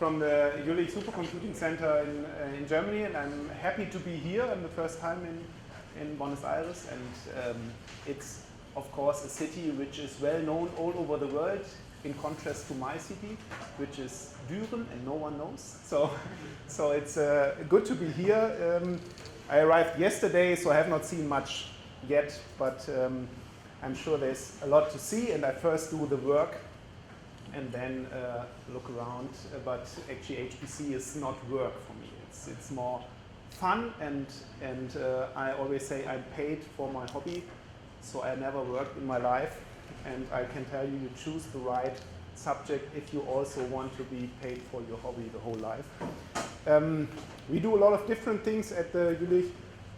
from the Jülich Supercomputing Center in Germany, and I'm happy to be here and the first time in Buenos Aires. And it's, of course, a city which is well known all over the world, in contrast to my city, which is Düren, and no one knows. So it's good to be here. I arrived yesterday, so I have not seen much yet, but I'm sure there's a lot to see, and I first do the work and then look around. But actually HPC is not work for me. It's more fun, and I always say I'm paid for my hobby, so I never worked in my life, and I can tell you, you choose the right subject if you also want to be paid for your hobby the whole life. We do a lot of different things at the Jülich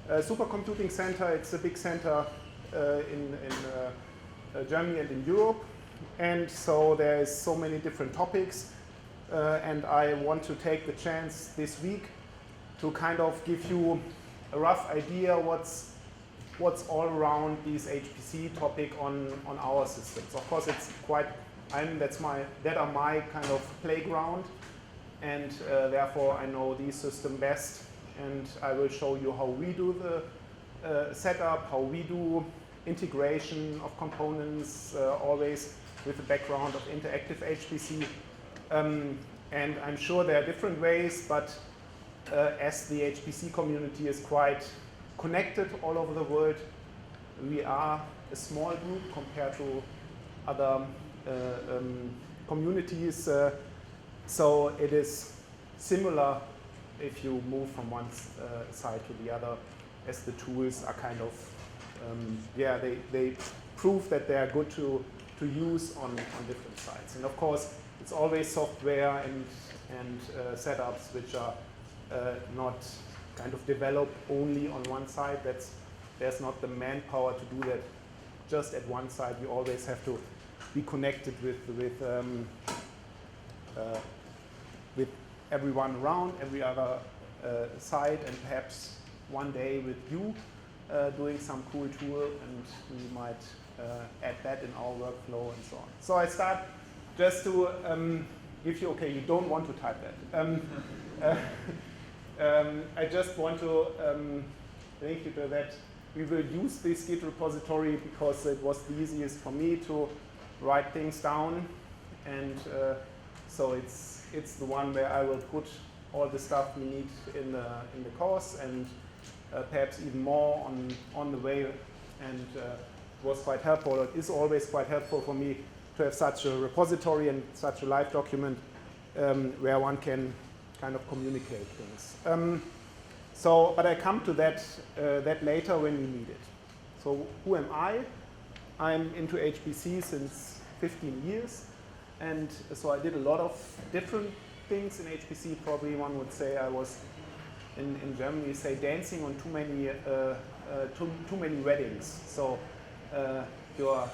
Supercomputing Center. It's a big center in Germany and in Europe, and so there's so many different topics, and I want to take the chance this week to kind of give you a rough idea what's all around this HPC topic on our systems. Of course, it's quite, that are my kind of playground, and therefore I know these systems best, and I will show you how we do the setup, how we do integration of components, always with the background of interactive HPC. And I'm sure there are different ways, but as the HPC community is quite connected all over the world, we are a small group compared to other communities. So it is similar if you move from one side to the other, as the tools are kind of, they prove that they are good to use on different sides. And of course, it's always software and setups which are not kind of developed only on one side. There's not the manpower to do that just at one side. You always have to be connected with everyone around, every other side, and perhaps one day with you doing some cool tool, and we might add that in our workflow and so on. So I start just to give you, okay, you don't want to type that. I just want to link you to that. We will use this Git repository because it was the easiest for me to write things down, and so it's the one where I will put all the stuff we need in the course, and perhaps even more on the way. And it was quite helpful. It is always quite helpful for me to have such a repository and such a live document where one can kind of communicate things. But I come to that later when we need it. So who am I? I'm into HPC since 15 years, and so I did a lot of different things in HPC. Probably one would say I was in Germany, you say dancing on too many weddings. So you're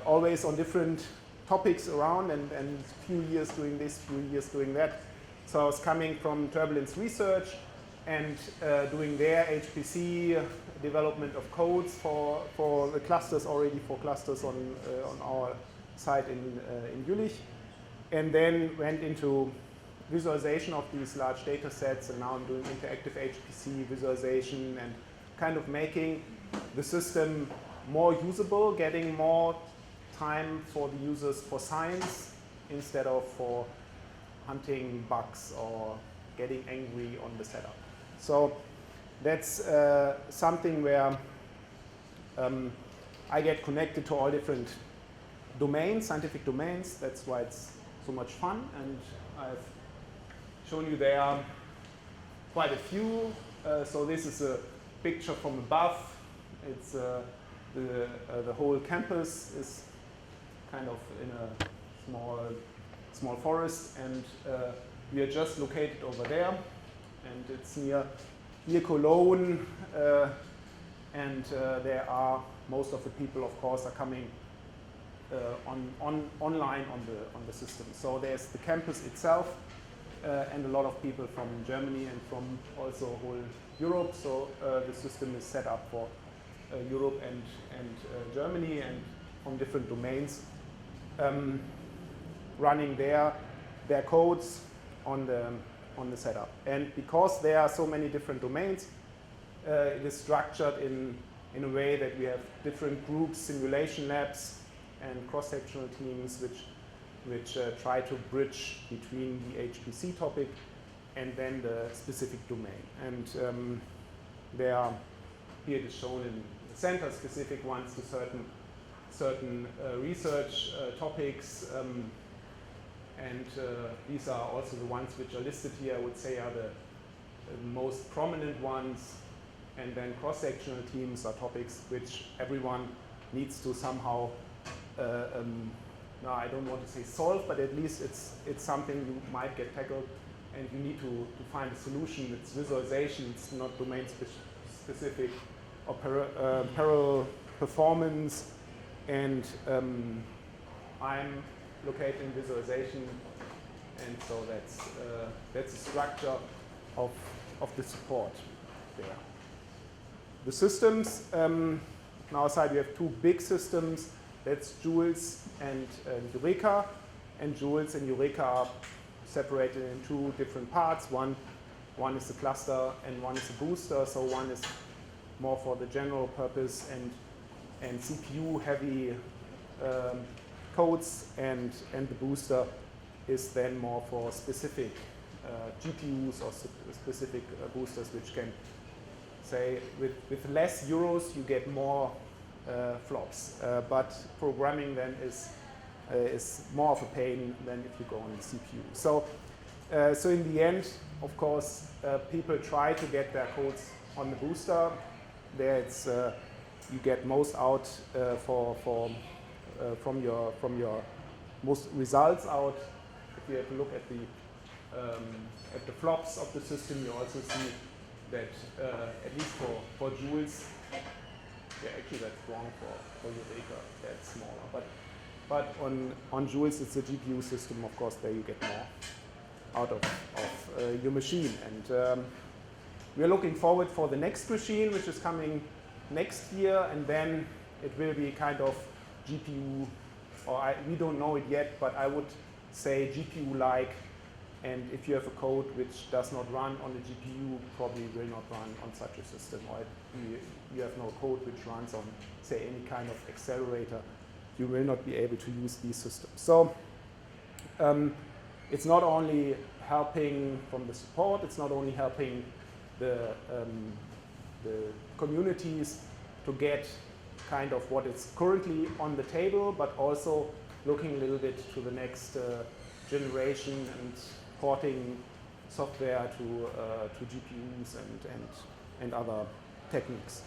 always on different topics around, and few years doing this, few years doing that. So I was coming from turbulence research and doing there HPC development of codes for the clusters, already for clusters on our site in Jülich, and then went into visualization of these large data sets, and now I'm doing interactive HPC visualization and kind of making the system more usable, getting more time for the users for science instead of for hunting bugs or getting angry on the setup. So that's something where I get connected to all different domains, scientific domains. That's why it's so much fun, and I've shown you there quite a few. So this is a picture from above. It's the whole campus is kind of in a small forest, and we are just located over there, and it's near Cologne, and there are most of the people, of course, are coming online on the system. So there's the campus itself, and a lot of people from Germany and from also whole Europe. So the system is set up for Europe and Germany, and from different domains running there. their codes on the setup. And because there are so many different domains, it is structured in a way that we have different groups, simulation labs, and cross-sectional teams which try to bridge between the HPC topic and then the specific domain. And they are, here it is shown in the center, specific ones to certain research topics. And these are also the ones which are listed here, I would say, are the most prominent ones. And then cross-sectional teams are topics which everyone needs to somehow, no, I don't want to say solve, but at least it's something you might get tackled, and you need to find a solution. It's visualization, it's not domain specific, or parallel performance. And I'm located in visualization, and so that's the structure of the support there. The systems, on our side we have two big systems, that's Jülich and Eureka. And Jülich and Eureka are separated in two different parts. One is the cluster and one is the booster, so one is more for the general purpose and CPU heavy codes, and the booster is then more for specific GPUs or specific boosters which can say with less euros you get more flops, but programming then is more of a pain than if you go on the CPU. So in the end, of course, people try to get their codes on the booster. There it's you get most out from your most results out. If you have a look at the flops of the system, you also see that at least for Jülich, yeah, actually that's wrong for Eureka, that's smaller. But on Jülich it's a GPU system, of course, there you get more out of your machine. And we are looking forward for the next machine, which is coming next year, and then it will be kind of GPU, or we don't know it yet, but I would say GPU-like. And if you have a code which does not run on the GPU, probably will not run on such a system. Or you have no code which runs on, say, any kind of accelerator, you will not be able to use these systems. So it's not only helping from the support, it's not only helping the communities to get kind of what is currently on the table, but also looking a little bit to the next generation and porting software to GPUs and other techniques.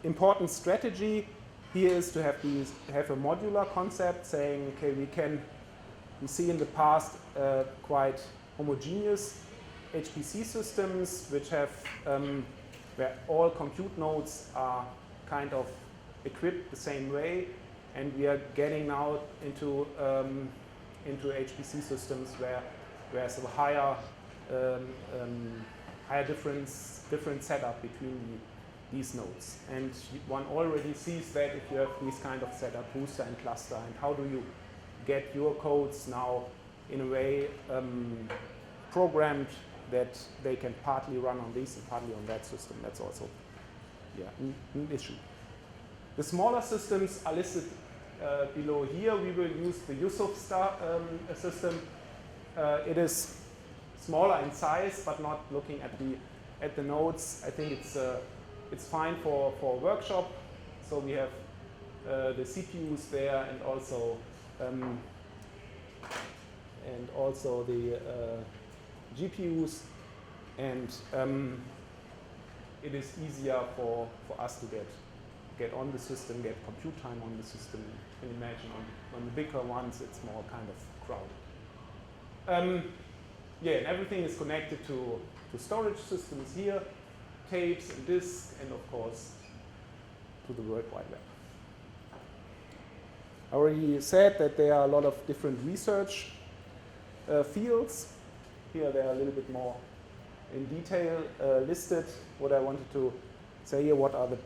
Important strategy here is to have a modular concept, saying, okay, we see in the past quite homogeneous HPC systems which have where all compute nodes are kind of equipped the same way, and we are getting now into HPC systems where there's a higher different setup between these nodes. And one already sees that if you have these kind of setup, booster and cluster, and how do you get your codes now in a way programmed that they can partly run on this and partly on that system. That's also an issue. The smaller systems are listed below here. We will use the Yusuf system. It is smaller in size, but not looking at the nodes. I think it's fine for a workshop. So we have the CPUs there, and also the GPUs, and it is easier for us to get on the system, get compute time on the system. You can imagine on the bigger ones, it's more kind of crowded. And everything is connected to storage systems here, tapes and disks, and of course to the World Wide Web. I already said that there are a lot of different research fields. Here they are a little bit more in detail listed. What I wanted to say here, what are the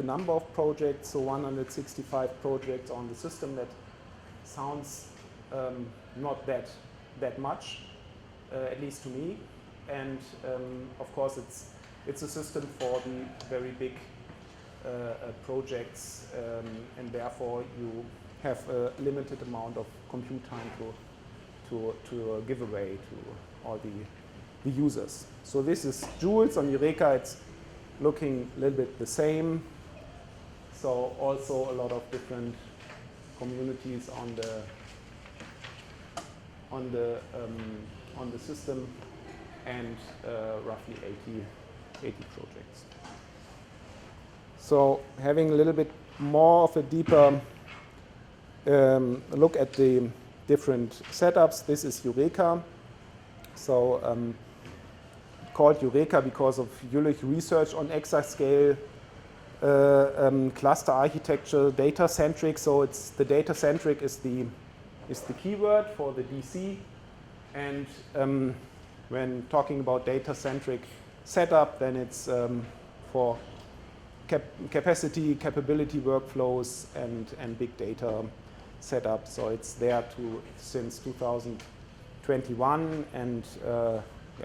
number of projects, so 165 projects on the system. That sounds not that much, at least to me. And of course, it's a system for the very big projects, and therefore you have a limited amount of compute time to give away to all the users. So this is Joules. On Eureka, it's looking a little bit the same. So also a lot of different communities on the system, and roughly 80 projects. So having a little bit more of a deeper look at the different setups. This is Eureka. So called Eureka because of Jülich research on exascale cluster architecture, data-centric. So it's the data-centric is the keyword for the DC. And when talking about data-centric setup, then it's for capability workflows and big data setup. So it's there since 2021, and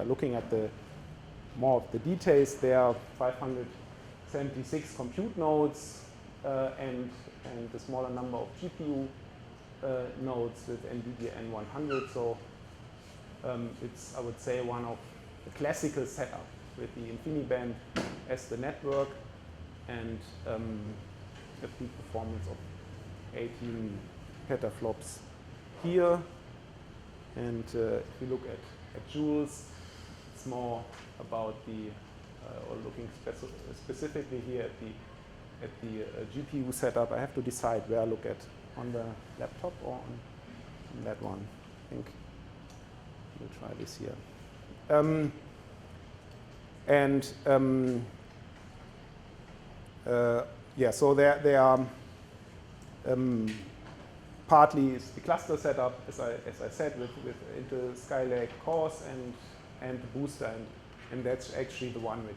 looking at more of the details, there are 576 compute nodes and a smaller number of GPU nodes with NVIDIA N100. So it's, I would say, one of the classical setup with the InfiniBand as the network, and a peak performance of 18 petaflops here. And if you look at Joules, it's more about or looking specifically here at the GPU setup. I have to decide where I look at, on the laptop or on that one. I think we'll try this here. So there are partly is the cluster setup, as I said, with Intel Skylake cores and the booster, and that's actually the one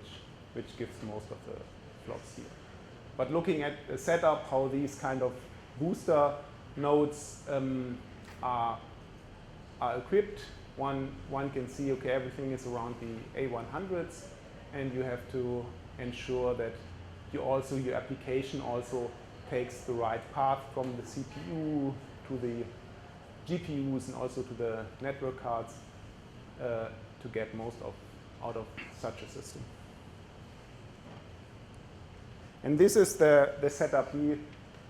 which gives most of the flops here. But looking at the setup, how these kind of booster nodes are equipped, one can see, okay, everything is around the A100s, and you have to ensure that your application also takes the right path from the CPU to the GPUs and also to the network cards to get most out of such a system. And this is the setup we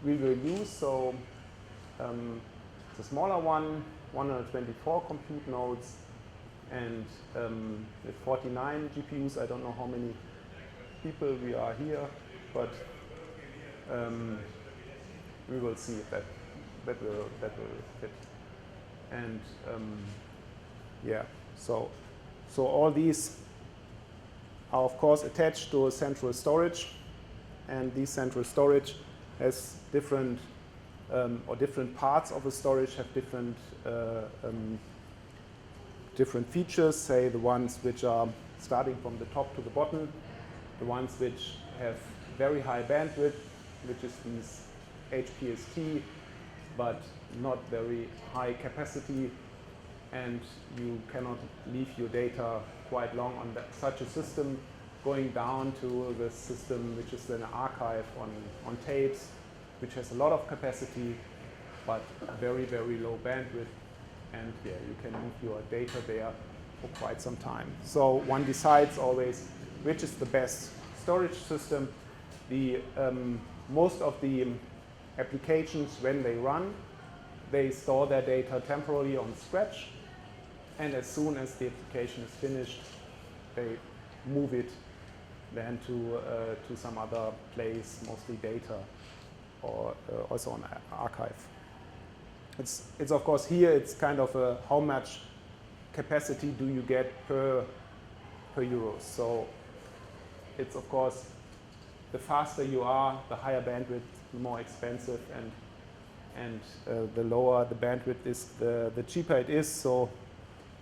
will use. So it's a smaller one, 124 compute nodes, and with 49 GPUs. I don't know how many people we are here, but we will see if that will fit. And so all these are of course attached to a central storage, and this central storage has different different parts of the storage have different features. Say the ones which are starting from the top to the bottom, the ones which have very high bandwidth, which is these HPST, but not very high capacity, and you cannot leave your data quite long on such a system, going down to the system which is then an archive on tapes, which has a lot of capacity, but very, very low bandwidth, and you can leave your data there for quite some time. So one decides always which is the best storage system. Most of the applications, when they run, they store their data temporarily on Scratch, and as soon as the application is finished, they move it then to some other place, mostly data, or also on archive. It's of course here. It's kind of how much capacity do you get per euro. So it's of course the faster you are, the higher bandwidth, the more expensive, and the lower the bandwidth is, the cheaper it is. So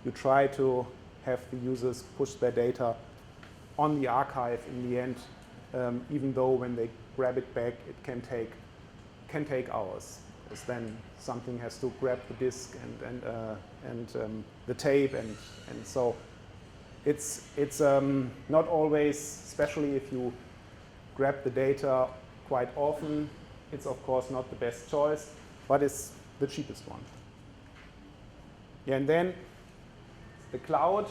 you try to have the users push their data on the archive in the end, even though when they grab it back, it can take hours. because then something has to grab the disk and the tape, and so it's not always, especially if you grab the data quite often, it's of course not the best choice, but it's the cheapest one. Yeah, and then the cloud,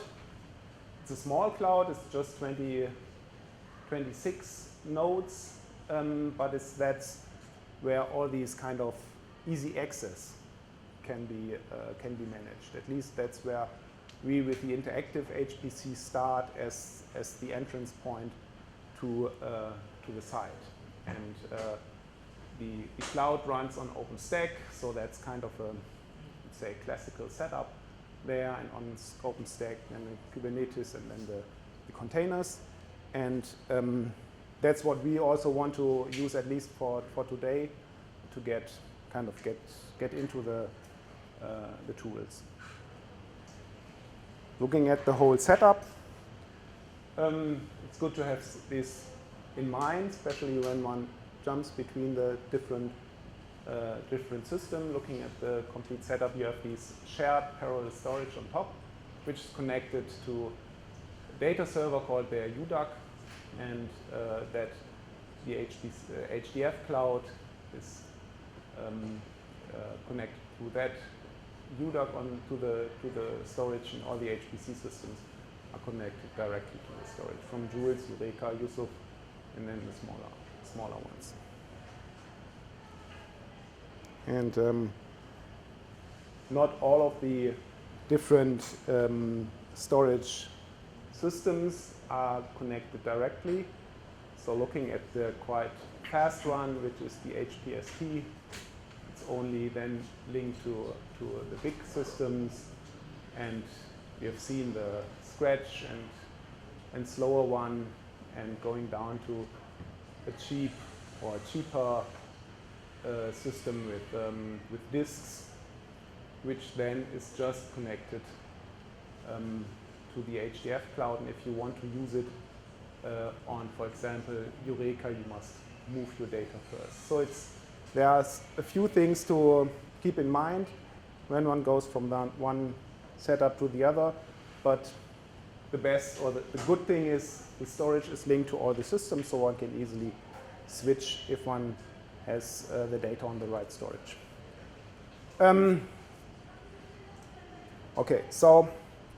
it's a small cloud, it's just 26 nodes, but that's where all these kind of easy access can be managed. At least that's where we, with the interactive HPC, start as the entrance point to the site. And the cloud runs on OpenStack, so that's kind of a, let's say, classical setup there, and on OpenStack, and the Kubernetes, and then the containers. And that's what we also want to use, at least for today, to get into the tools. Looking at the whole setup, it's good to have this in mind, especially when one jumps between the different systems. Looking at the complete setup, you have these shared parallel storage on top, which is connected to a data server called the UDAC, and that the HDF cloud is connected to that UDAC to the storage, and all the HPC systems are connected directly to the storage from Jülich, Eureka, Yusuf, and then the smaller ones. And not all of the different storage systems are connected directly. So looking at the quite fast one, which is the HPST, it's only then linked to the big systems, and we have seen the Scratch and slower one, and going down to a cheaper system with disks, which then is just connected to the HDF cloud. And if you want to use it on, for example, Eureka, you must move your data first. So there are a few things to keep in mind when one goes from one setup to the other, but the best, or the good thing is the storage is linked to all the systems, so one can easily switch if one has the data on the right storage. Okay, so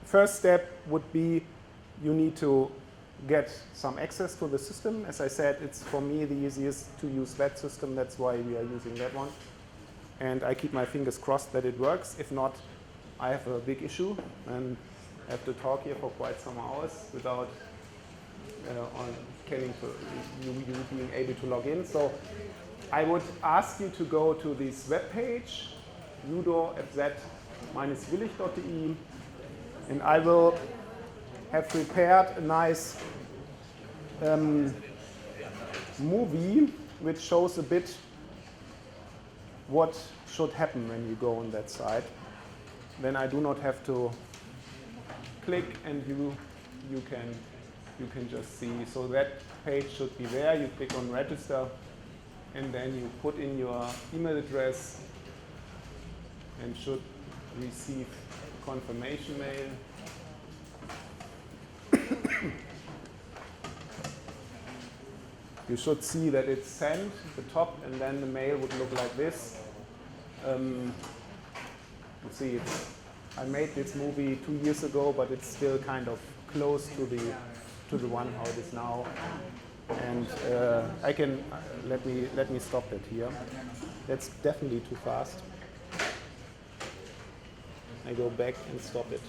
first step would be you need to get some access to the system. As I said, it's for me the easiest to use that system. That's why we are using that one. And I keep my fingers crossed that it works. If not, I have a big issue and I have to talk here for quite some hours without you being able to log in. So I would ask you to go to this web page, judo@z-jülich.de, and I will have prepared a nice movie which shows a bit what should happen when you go on that site. Then I do not have to click, and you can just see. So that page should be there. You click on register, and then you put in your email address and should receive a confirmation mail. You should see that it's sent at the top, and then the mail would look like this. You see, I made this movie 2 years ago, but it's still kind of close to the one how it is now. And I can let me stop it here. That's definitely too fast. I go back and stop it.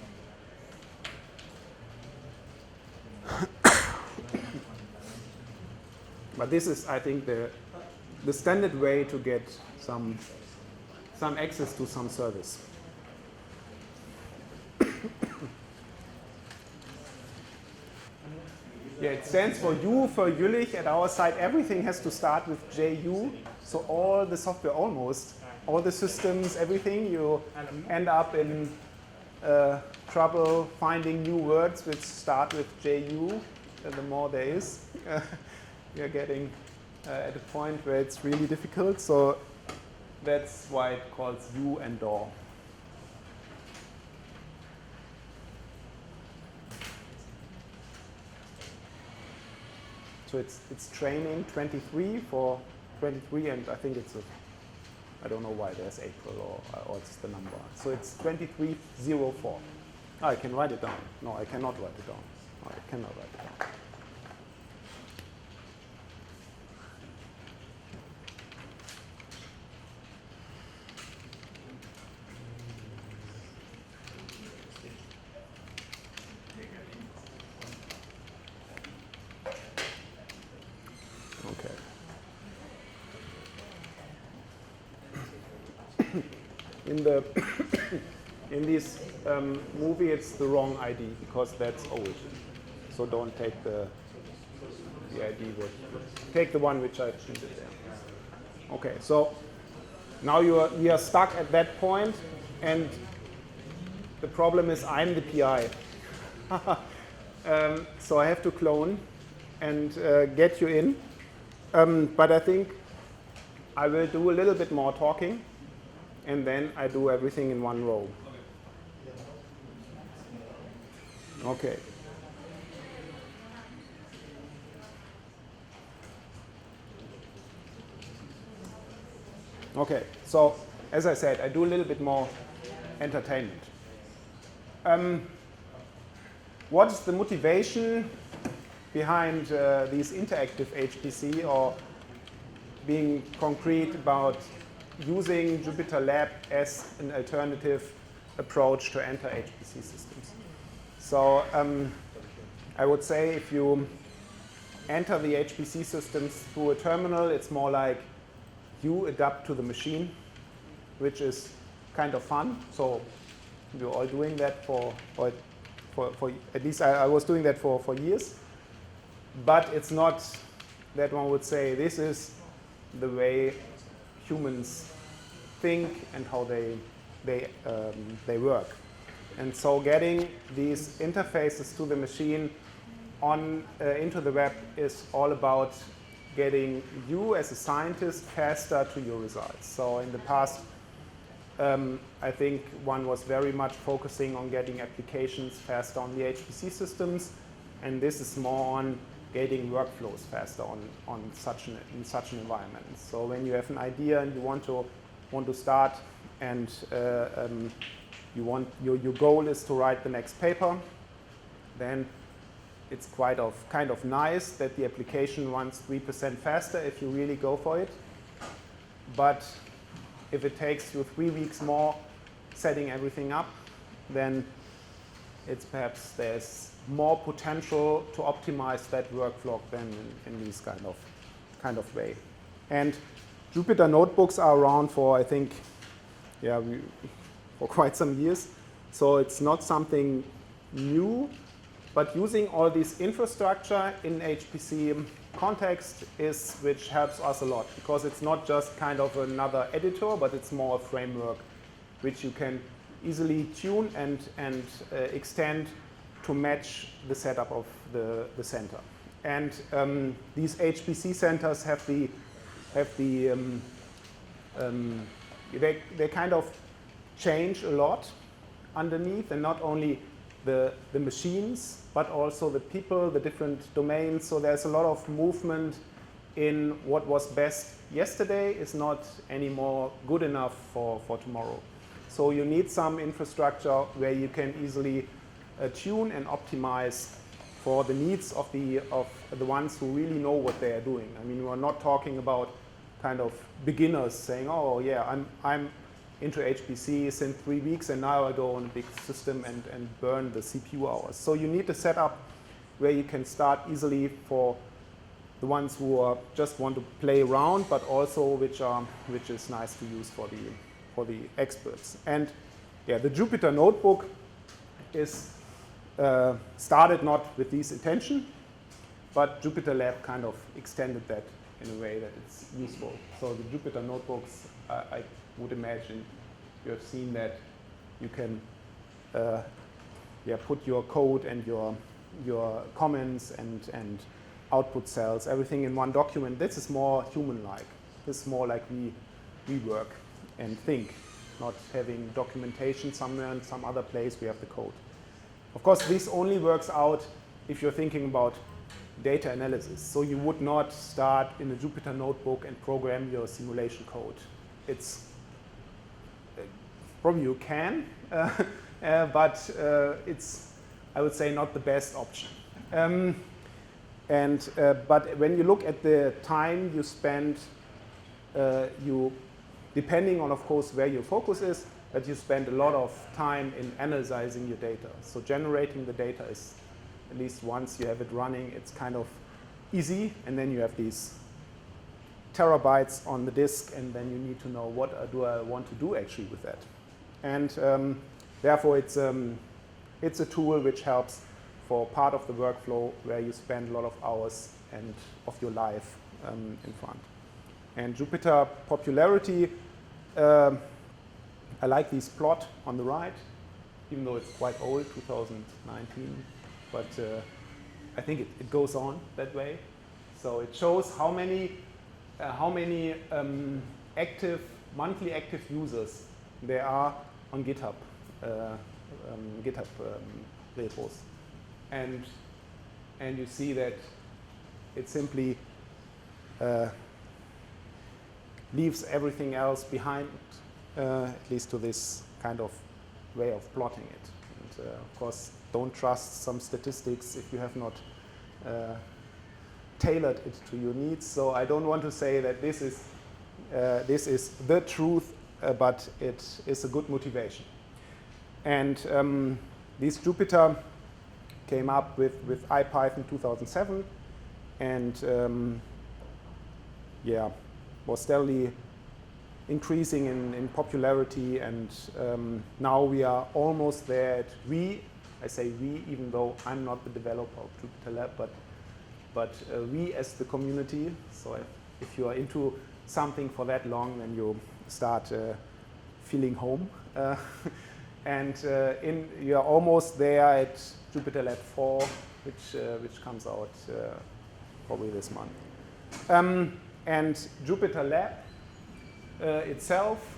But this is, I think, the standard way to get some access to some service. Yeah, it stands for U for Jülich. At our site, everything has to start with JU. So all the software, almost all the systems, everything, you end up in trouble finding new words which start with JU. The more there is, you're getting at a point where it's really difficult. So that's why it calls U and DAW. So it's training 23 for 23, and I think it's I don't know why there's April or it's the number. So it's 2304. Oh, I can write it down. No, I cannot write it down. No, I cannot write it down. In this movie, it's the wrong ID because that's old. So don't take the ID. Take the one which I printed there. Okay, so now we are stuck at that point, and the problem is I'm the PI. So I have to clone and get you in. But I think I will do a little bit more talking, and then I do everything in one row. Okay. Okay, so as I said, I do a little bit more entertainment. What is the motivation behind these interactive HPC, or being concrete about using Jupyter Lab as an alternative approach to enter HPC systems? So I would say if you enter the HPC systems through a terminal, it's more like you adapt to the machine, which is kind of fun. So we're all doing that for at least I was doing that for years. But it's not that one would say this is the way humans think and how they work. And so getting these interfaces to the machine into the web is all about getting you as a scientist faster to your results. So in the past, I think one was very much focusing on getting applications faster on the HPC systems, and this is more on getting workflows faster in such an environment. So when you have an idea and you want to start, and your goal is to write the next paper, then it's kind of nice that the application runs 3% faster if you really go for it. But if it takes you 3 weeks more setting everything up, then it's perhaps there's more potential to optimize that workflow than in this kind of way. And Jupyter notebooks are around for, I think, for quite some years. So it's not something new, but using all this infrastructure in HPC context is which helps us a lot, because it's not just kind of another editor, but it's more a framework which you can easily tune and extend to match the setup of the center. And these HPC centers they kind of change a lot underneath, and not only the machines, but also the people, the different domains. So there's a lot of movement in what was best yesterday is not anymore good enough for tomorrow. So you need some infrastructure where you can easily tune and optimize for the needs of the ones who really know what they are doing. I mean, we're not talking about kind of beginners saying, oh yeah, I'm into HPC since 3 weeks and now I go on a big system and burn the CPU hours. So you need a setup where you can start easily for the ones who just want to play around, but also which is nice to use for the experts. And yeah, the Jupyter notebook is started not with this intention, but Jupyter Lab kind of extended that in a way that it's useful. So the Jupyter notebooks, I would imagine you have seen that you can put your code and your comments and output cells, everything in one document. This is more human-like. This is more like we work. and think, not having documentation somewhere in some other place we have the code. Of course, this only works out if you're thinking about data analysis. So you would not start in a Jupyter notebook and program your simulation code. It's probably you can, but it's, I would say, not the best option. But when you look at the time you spend, depending on, of course, where your focus is, that you spend a lot of time in analyzing your data. So generating the data is, at least once you have it running, it's kind of easy, and then you have these terabytes on the disk, and then you need to know what do I want to do actually with that. And therefore, it's a tool which helps for part of the workflow where you spend a lot of hours and of your life in front. And Jupyter popularity, I like this plot on the right, even though it's quite old, 2019, but I think it goes on that way. So it shows how many monthly active users there are on GitHub repos, and you see that it simply leaves everything else behind, at least to this kind of way of plotting it. And of course, don't trust some statistics if you have not tailored it to your needs. So I don't want to say that this is the truth, but it is a good motivation. And this Jupyter came up with IPython 2007, and was steadily increasing in popularity, and now we are almost there at we. I say we, even though I'm not the developer of Jupyter Lab, but we as the community. So if you are into something for that long, then you start feeling home. And you are almost there at Jupyter Lab 4, which comes out probably this month. And Jupyter Lab itself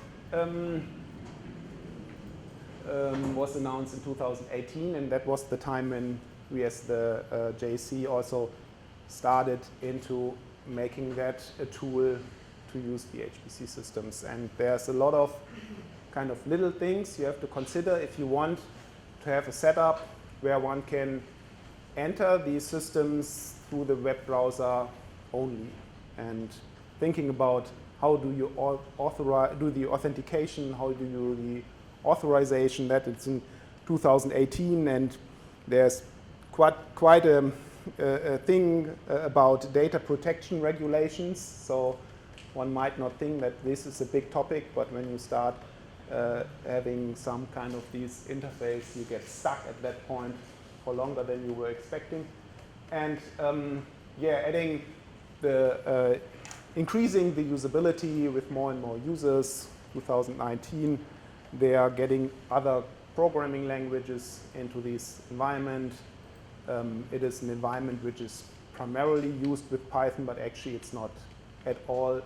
was announced in 2018, and that was the time when we as the JC also started into making that a tool to use the HPC systems. And there's a lot of kind of little things you have to consider if you want to have a setup where one can enter these systems through the web browser only, and thinking about how do you do the authentication, how do you do the authorization. That it's in 2018, and there's quite a thing about data protection regulations. So one might not think that this is a big topic, but when you start having some kind of these interface, you get stuck at that point for longer than you were expecting. And adding the increasing the usability with more and more users. 2019, they are getting other programming languages into this environment. It is an environment which is primarily used with Python, but actually it's not at all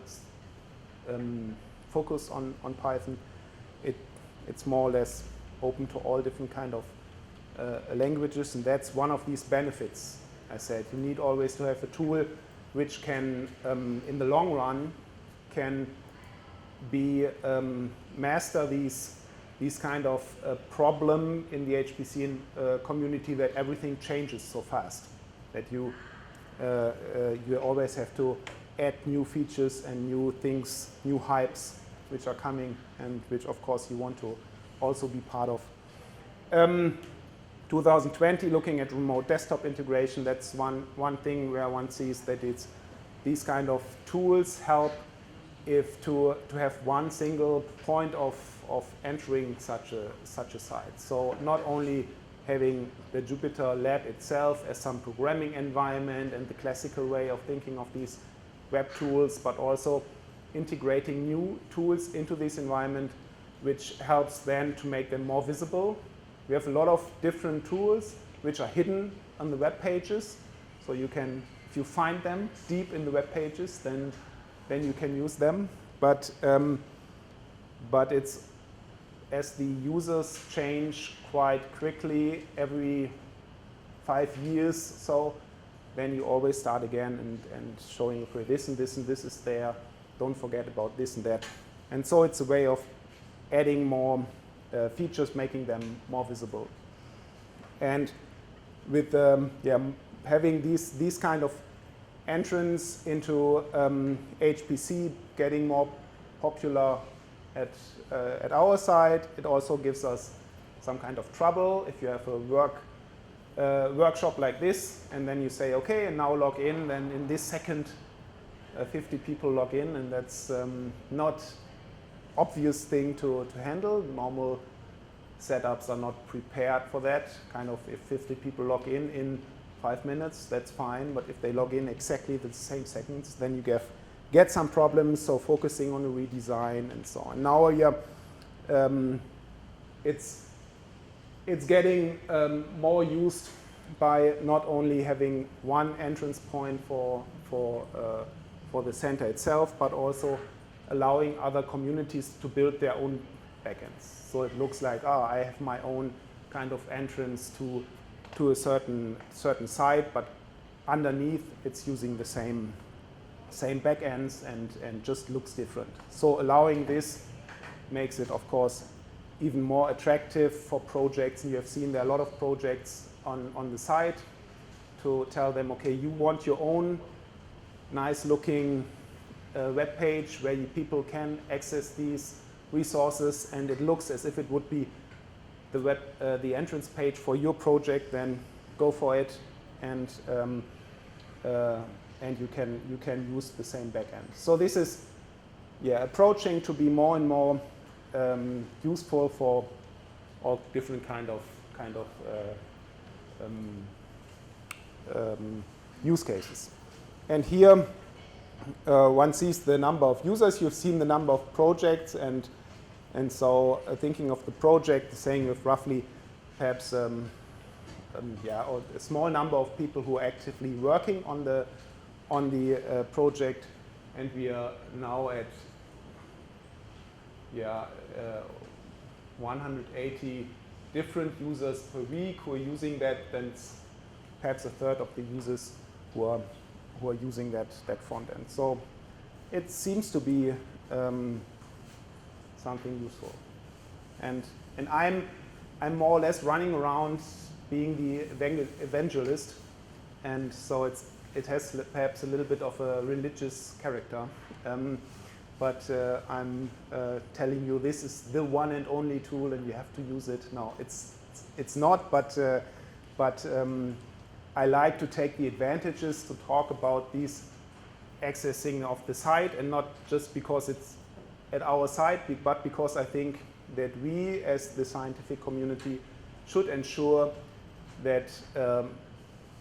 focused on Python. It's more or less open to all different kind of languages, and that's one of these benefits. I said you need always to have a tool which can, in the long run, can be master these kind of problem in the HPC community that everything changes so fast, that you always have to add new features and new things, new hypes which are coming, and which of course you want to also be part of. 2020, looking at remote desktop integration, that's one thing where one sees that it's these kind of tools help to have one single point of entering such a site. So not only having the Jupyter Lab itself as some programming environment and the classical way of thinking of these web tools, but also integrating new tools into this environment, which helps then to make them more visible. We have a lot of different tools which are hidden on the web pages, so you can, if you find them deep in the web pages, then you can use them. But but it's as the users change quite quickly every 5 years, so then you always start again and showing, okay, this and this and this is there. Don't forget about this and that. And so it's a way of adding more features, making them more visible. And with having these kind of entrance into HPC getting more popular at our side, it also gives us some kind of trouble if you have a workshop like this, and then you say, okay, and now log in, then in this second 50 people log in, and that's not obvious thing to handle. Normal setups are not prepared for that. Kind of if 50 people log in 5 minutes, that's fine, but if they log in exactly the same seconds, then you get some problems, so focusing on a redesign and so on. Now it's getting more used by not only having one entrance point for the center itself, but also allowing other communities to build their own backends. So it looks like, I have my own kind of entrance to a certain site, but underneath it's using the same backends and just looks different. So allowing this makes it, of course, even more attractive for projects. And you have seen there are a lot of projects on the site to tell them, okay, you want your own nice looking web page where people can access these resources, and it looks as if it would be the entrance page for your project. Then go for it, and you can use the same backend. So this is approaching to be more and more useful for all different kind of use cases. And here one sees the number of users. You've seen the number of projects, and so thinking of the project, saying with roughly perhaps or a small number of people who are actively working on the project, and we are now at 180 different users per week who are using that. Then it's perhaps a third of the users who are using that front end. So it seems to be something useful. And I'm more or less running around being the evangelist, and so it has perhaps a little bit of a religious character. But I'm telling you this is the one and only tool, and you have to use it. No, it's not. But I like to take the advantages to talk about these accessing of the site, and not just because it's at our site, but because I think that we, as the scientific community, should ensure that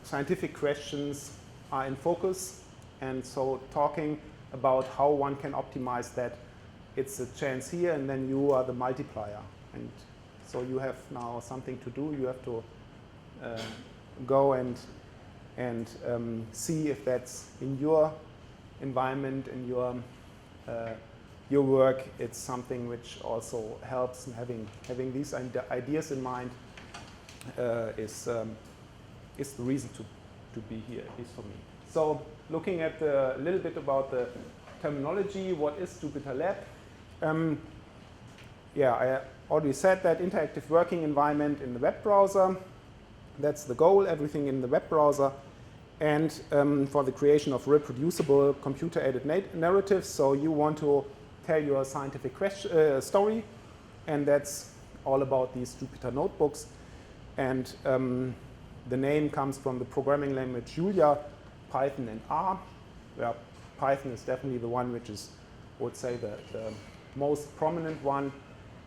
scientific questions are in focus, and so talking about how one can optimize that, it's a chance here, and then you are the multiplier. And so you have now something to do. You have to go and see if that's in your environment, in your work. It's something which also helps, and having these ideas in mind is the reason to be here, at least for me. So looking at a little bit about the terminology, what is Jupyter Lab? I already said that interactive working environment in the web browser. That's the goal, everything in the web browser. And for the creation of reproducible computer-aided narratives. So you want to tell your scientific story, and that's all about these Jupyter notebooks. And the name comes from the programming language Julia, Python and R. Where Python is definitely the one which is, I would say, the most prominent one.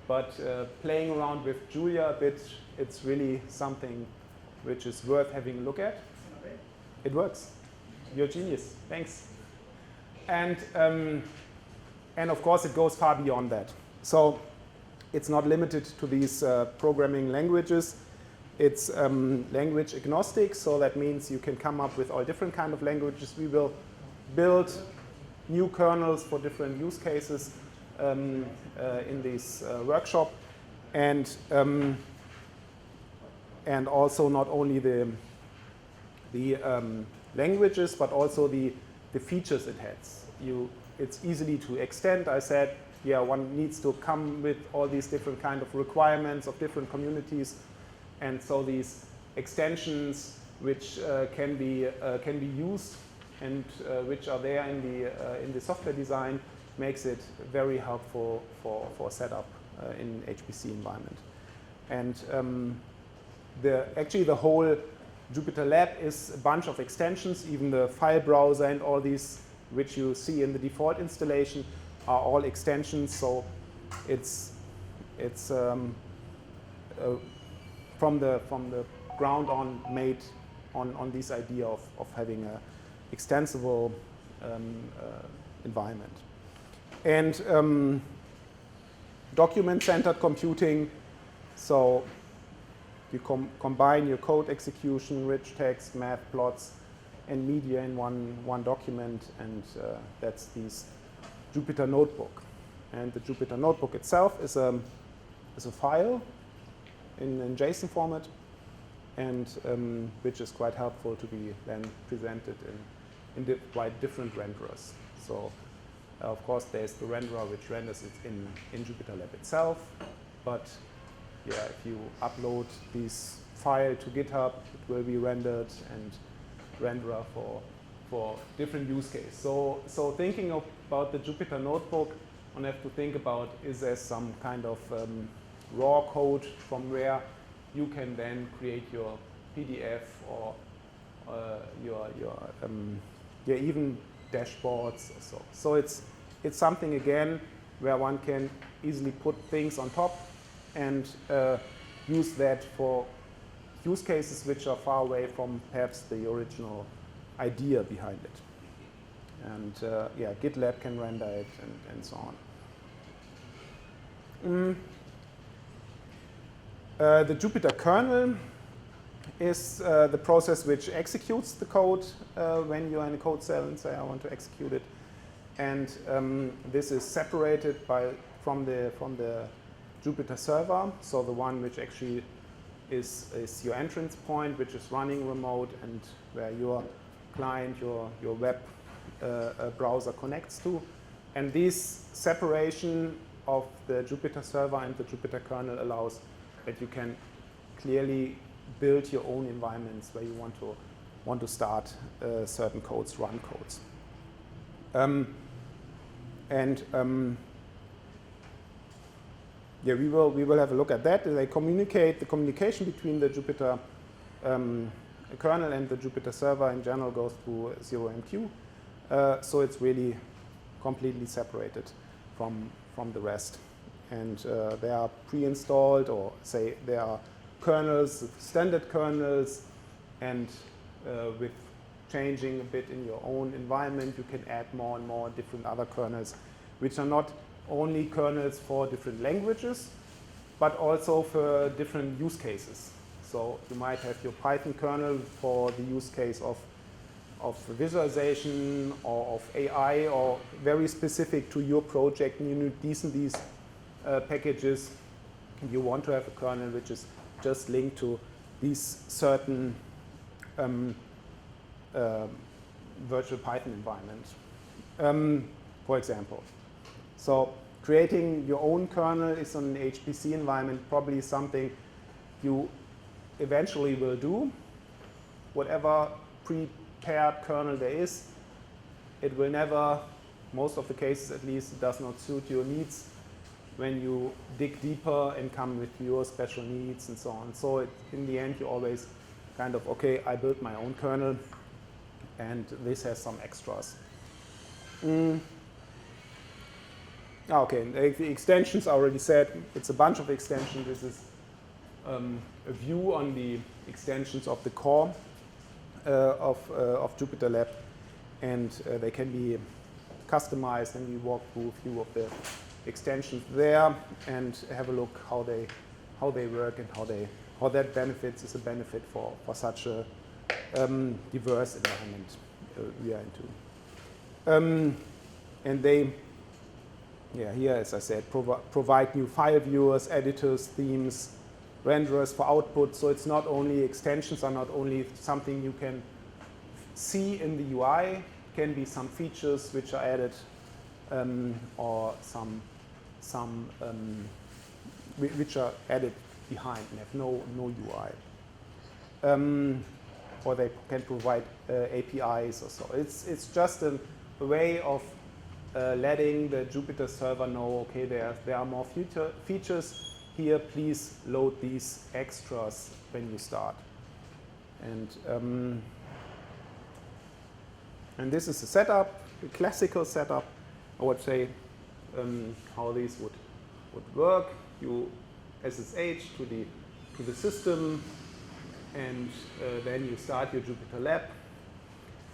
But playing around with Julia a bit, it's really something which is worth having a look at. It works. You're a genius. Thanks. And of course, it goes far beyond that. So it's not limited to these programming languages. It's language agnostic, so that means you can come up with all different kind of languages. We will build new kernels for different use cases in this workshop, and also not only the languages, but also the features it has. It's easily to extend. I said, yeah, one needs to come with all these different kind of requirements of different communities, and so these extensions which can be used and which are there in the software design makes it very helpful for setup in HPC environment. And actually the whole Jupyter Lab is a bunch of extensions. Even the file browser and all these which you see in the default installation are all extensions. So it's from the ground on made on this idea of having a extensible environment. And document-centered computing, so you combine your code execution, rich text, math, plots, and media in one document, and that's this Jupyter Notebook. And the Jupyter Notebook itself is a file in JSON format, and which is quite helpful to be then presented in quite different renderers. So of course there's the renderer which renders it in Jupyter Lab itself, but yeah, if you upload this file to GitHub, it will be rendered and renderer for different use cases. So thinking about the Jupyter Notebook, one have to think about, is there some kind of raw code from where you can then create your PDF or your even dashboards or so. So it's something again where one can easily put things on top and use that for use cases which are far away from perhaps the original idea behind it. And yeah, GitLab can render it and so on. The Jupyter kernel is the process which executes the code when you're in a code cell and say I want to execute it. And this is separated from the Jupyter server, so the one which actually is your entrance point, which is running remote and where your client, your web browser connects to. And this separation of the Jupyter server and the Jupyter kernel allows that you can clearly build your own environments where you want to start certain codes, run codes. Yeah, we will have a look at that. They communicate. The communication between the Jupyter kernel and the Jupyter server in general goes through 0MQ. So it's really completely separated from the rest. And they are pre-installed, or say there are kernels, standard kernels, and with changing a bit in your own environment, you can add more and more different other kernels, which are not only kernels for different languages, but also for different use cases. So you might have your Python kernel for the use case of visualization or of AI, or very specific to your project, and you need these packages. You want to have a kernel which is just linked to these certain virtual Python environment, for example. So creating your own kernel is on an HPC environment probably something you eventually will do. Whatever prepared kernel there is, it will never, most of the cases at least, it does not suit your needs when you dig deeper and come with your special needs and so on. So in the end, you always kind of, okay, I built my own kernel, and this has some extras. Okay, the extensions I already said, it's a bunch of extensions. This is a view on the extensions of the core of Jupyter Lab, and they can be customized, and we walk through a few of the extensions there and have a look how they work and how that benefits is a benefit for such a diverse environment we are into. And they here, as I said, provide new file viewers, editors, themes, renderers for output. So it's not only extensions are not only something you can see in the UI, can be some features which are added or some which are added behind and have no UI. Or they can provide APIs or so. It's just a way of letting the Jupyter server know, okay, there are more features here. Please load these extras when you start. And this is the setup, the classical setup. I would say how these would work. You SSH to the system, and then you start your Jupyter lab.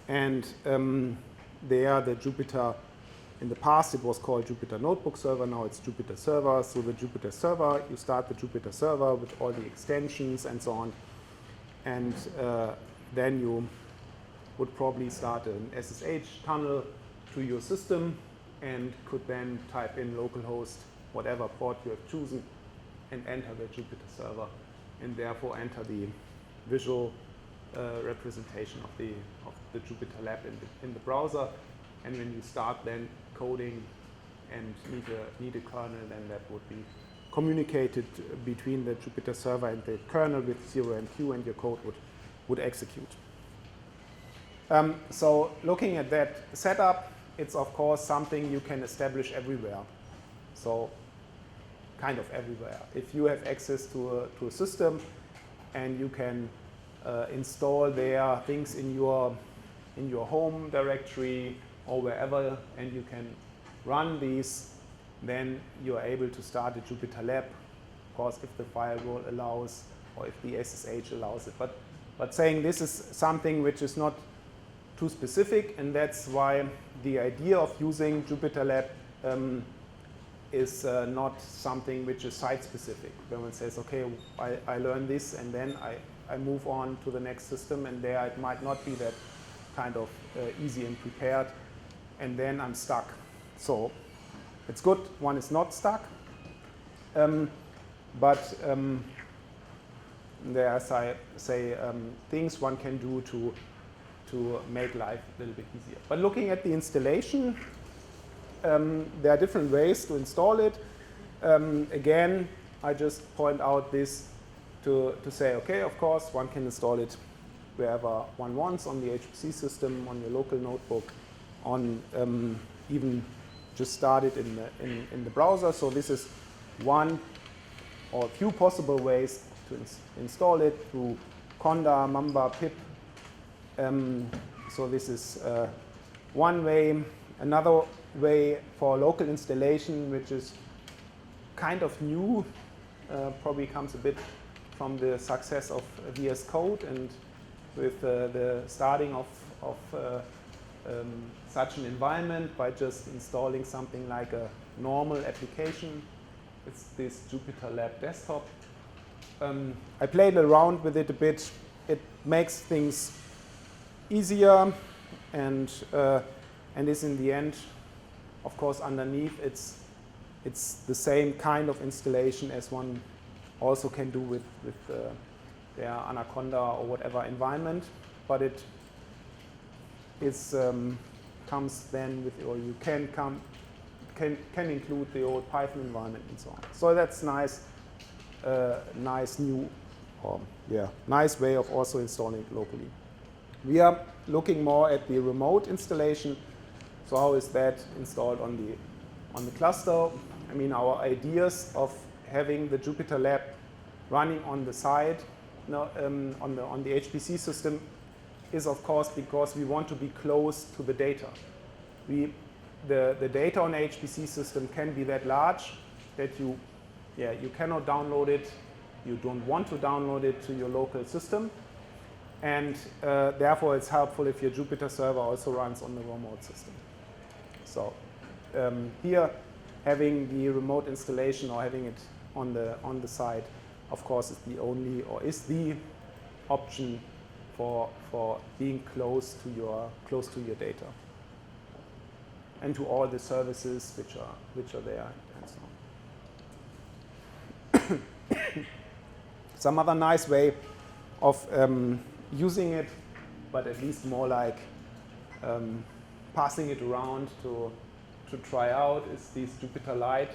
And there, the Jupyter, in the past it was called Jupyter Notebook Server, now it's Jupyter Server. So the Jupyter Server, you start the Jupyter Server with all the extensions and so on. And then you would probably start an SSH tunnel to your system and could then type in localhost, whatever port you have chosen, and enter the Jupyter server, and therefore enter the visual representation of the Jupyter lab in the browser. And when you start then coding and need a kernel, then that would be communicated between the Jupyter server and the kernel with 0MQ, and your code would execute. So looking at that setup, it's of course something you can establish everywhere. So kind of everywhere. If you have access to a system and you can install there things in your home directory or wherever, and you can run these, then you are able to start a Jupyter lab, of course, if the firewall allows or if the SSH allows it. But saying this is something which is not too specific, and that's why the idea of using Jupyter lab is not something which is site-specific. When one says, okay, I learn this and then I move on to the next system, and there it might not be that kind of easy and prepared, and then I'm stuck. So it's good one is not stuck, but there are, as I say, things one can do to make life a little bit easier. But looking at the installation, there are different ways to install it. Again, I just point out this to say, okay, of course, one can install it wherever one wants, on the HPC system, on your local notebook, on even just start it in the browser. So this is one or a few possible ways to install it through conda, mamba, pip. So this is one way. Another way for local installation, which is kind of new, probably comes a bit from the success of VS Code, and with the starting of such an environment by just installing something like a normal application. It's this Jupyter Lab desktop. I played around with it a bit. It makes things easier, and is in the end, of course, underneath it's the same kind of installation as one also can do with their Anaconda or whatever environment, but it is comes then with, or you can include the old Python environment and so on. So that's nice, nice new, nice way of also installing it locally. We are looking more at the remote installation. So how is that installed on the cluster? I mean, our ideas of having the Jupyter Lab running on the side, on the HPC system, is of course because we want to be close to the data. The data on the HPC system can be that large that you cannot download it, you don't want to download it to your local system, and therefore it's helpful if your Jupyter server also runs on the remote system. So here, having the remote installation or having it on the side, of course, is the only, or is the option for being close to your data. and to all the services which are there and so on. Some other nice way of using it, but at least more like passing it around to try out, is this Jupyter Lite.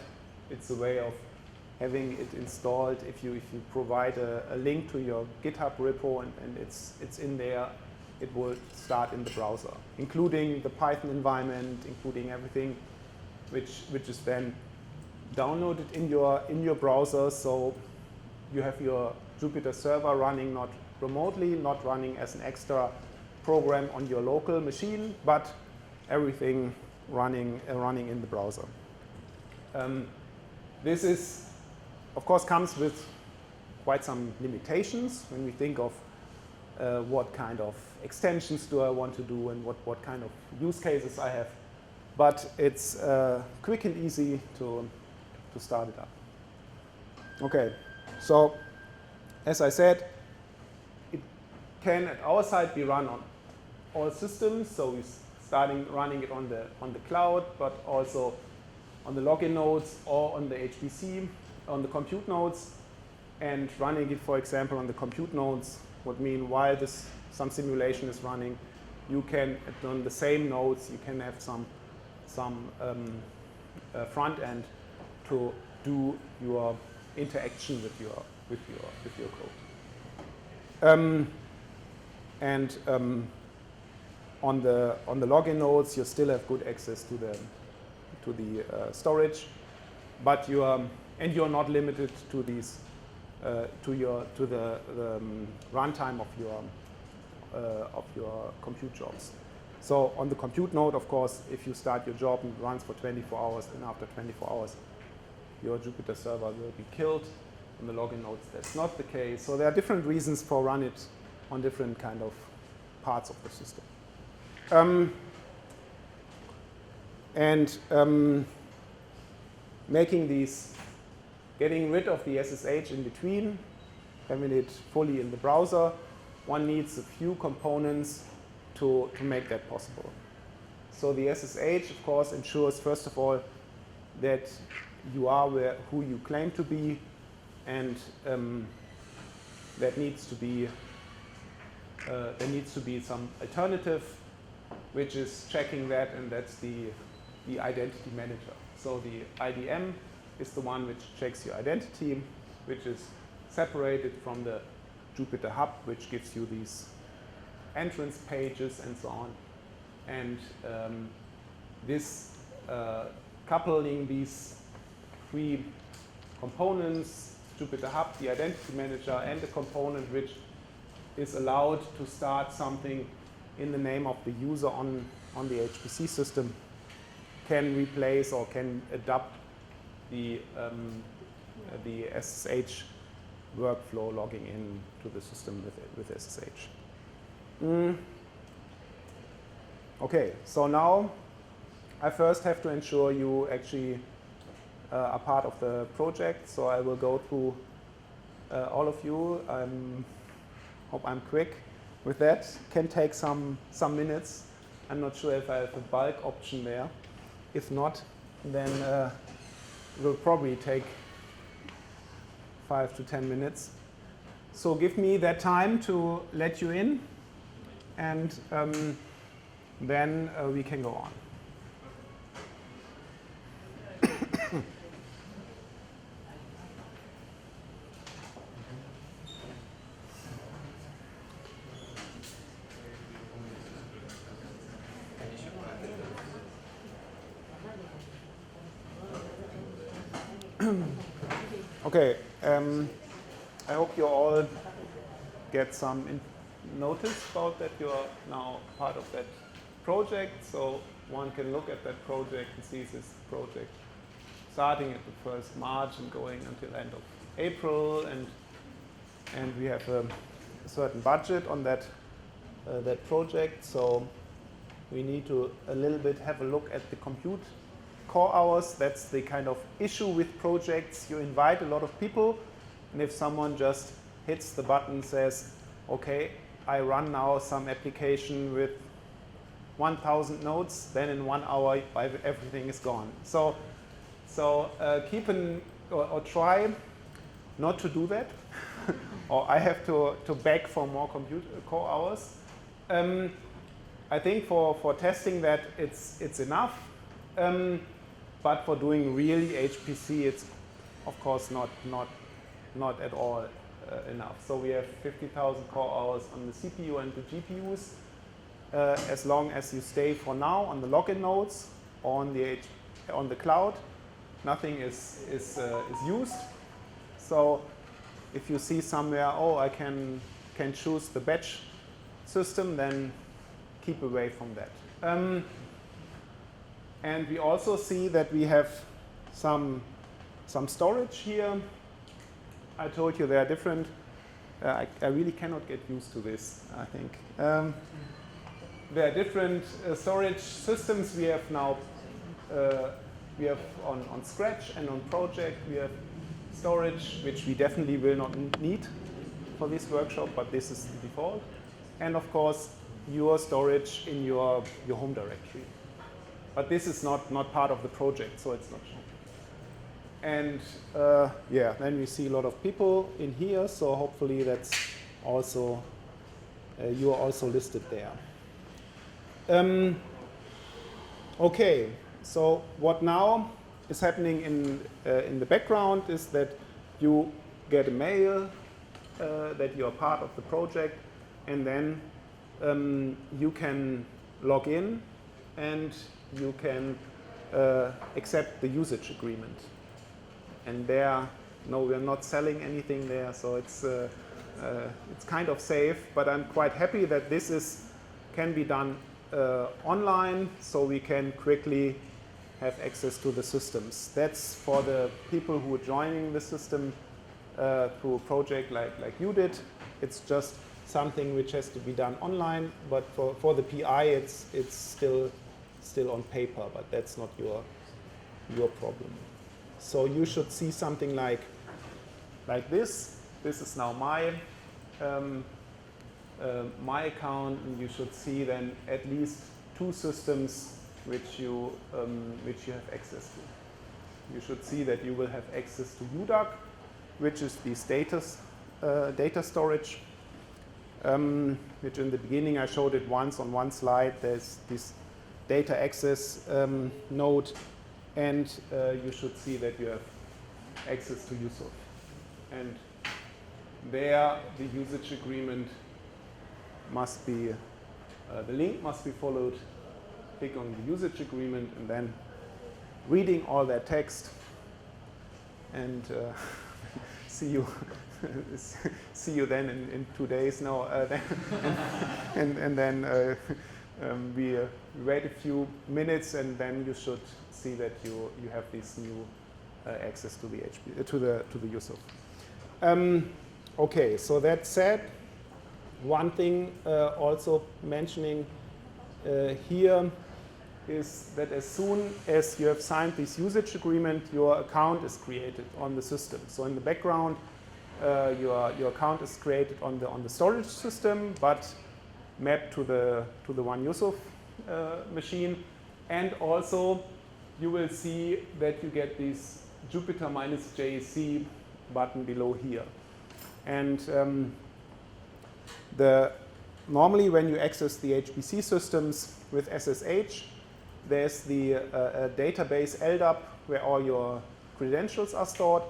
It's a way of having it installed. If you provide a link to your GitHub repo and it's in there, it will start in the browser, including the Python environment, including everything, which is then downloaded in your browser. So you have your Jupyter server running not remotely, not running as an extra program on your local machine, but everything running in the browser. This is, of course, comes with quite some limitations when we think of what kind of extensions do I want to do and what kind of use cases I have. But it's quick and easy to start it up. Okay, so as I said, it can at our side be run on all systems. So we're starting running it on the cloud, but also on the login nodes or on the HPC, on the compute nodes. And running it, for example, on the compute nodes would mean while some simulation is running, you can, on the same nodes, you can have some front end to do your interaction with your code. On the login nodes, you still have good access to the storage, but you're not limited to these to the runtime of your compute jobs. So on the compute node, of course, if you start your job and it runs for 24 hours, then after 24 hours, your Jupyter server will be killed. On the login nodes, that's not the case. So there are different reasons for run it on different kind of parts of the system. Making these, getting rid of the SSH in between, having it fully in the browser, one needs a few components to make that possible. So the SSH, of course, ensures, first of all, that you are who you claim to be, and that needs to be there needs to be some alternative which is checking that, and that's the identity manager. So the IDM is the one which checks your identity, which is separated from the Jupyter Hub, which gives you these entrance pages and so on. And this coupling these three components, Jupyter Hub, the identity manager, and the component which is allowed to start something in the name of the user on the HPC system, can replace or can adapt the SSH workflow logging in to the system with SSH. Okay, so now I first have to ensure you actually are part of the project. So I will go through all of you. Hope I'm quick with that. Can take some minutes. I'm not sure if I have a bulk option there. If not, then it will probably take 5 to 10 minutes. So give me that time to let you in, and then we can go on. Okay, I hope you all get some notice about that you are now part of that project. So one can look at that project and see this project starting at the 1st March and going until end of April, and we have a certain budget on that project. So we need to a little bit have a look at the compute core hours. That's the kind of issue with projects. You invite a lot of people, and if someone just hits the button, says, okay, I run now some application with 1,000 nodes, then in 1 hour everything is gone. So keep or try not to do that, or I have to beg for more core hours. I think for testing that it's enough, but for doing really HPC, it's of course not at all enough. So we have 50,000 core hours on the CPU and the GPUs. As long as you stay for now on the login nodes or on the cloud, nothing is used. So if you see somewhere, oh, I can choose the batch system, then keep away from that. And we also see that we have some storage here. I told you they are different. I really cannot get used to this, I think. There are different storage systems we have now. We have on Scratch and on Project, we have storage, which we definitely will not need for this workshop, but this is the default. And of course, your storage in your home directory. But this is not part of the project, so it's not shown. And yeah, then we see a lot of people in here, so hopefully that's also, you are also listed there. Okay, so what now is happening in the background is that you get a mail that you are part of the project, and then you can log in and you can accept the usage agreement. And there, no, we're not selling anything there, so it's kind of safe. But I'm quite happy that this can be done online, so we can quickly have access to the systems. That's for the people who are joining the system through a project like you did. It's just something which has to be done online, but for the PI, it's still on paper, but that's not your problem. So you should see something like this. This is now my account, and you should see then at least 2 systems which you have access to. You should see that you will have access to UDAC, which is the data storage, which in the beginning I showed it once on one slide. There's this data access node, and you should see that you have access to USOF. And there the usage agreement must be, the link must be followed. Click on the usage agreement and then reading all that text, and see you then in 2 days. No, and then we wait a few minutes, and then you should see that you have this new access to the to the USOF. Okay, so that said, one thing also mentioning here is that as soon as you have signed this usage agreement, your account is created on the system. So in the background, your account is created on the storage system, but mapped to the one USOF machine. And also, you will see that you get this Jupyter -JEC button below here. And normally when you access the HPC systems with SSH, there's the database LDAP where all your credentials are stored.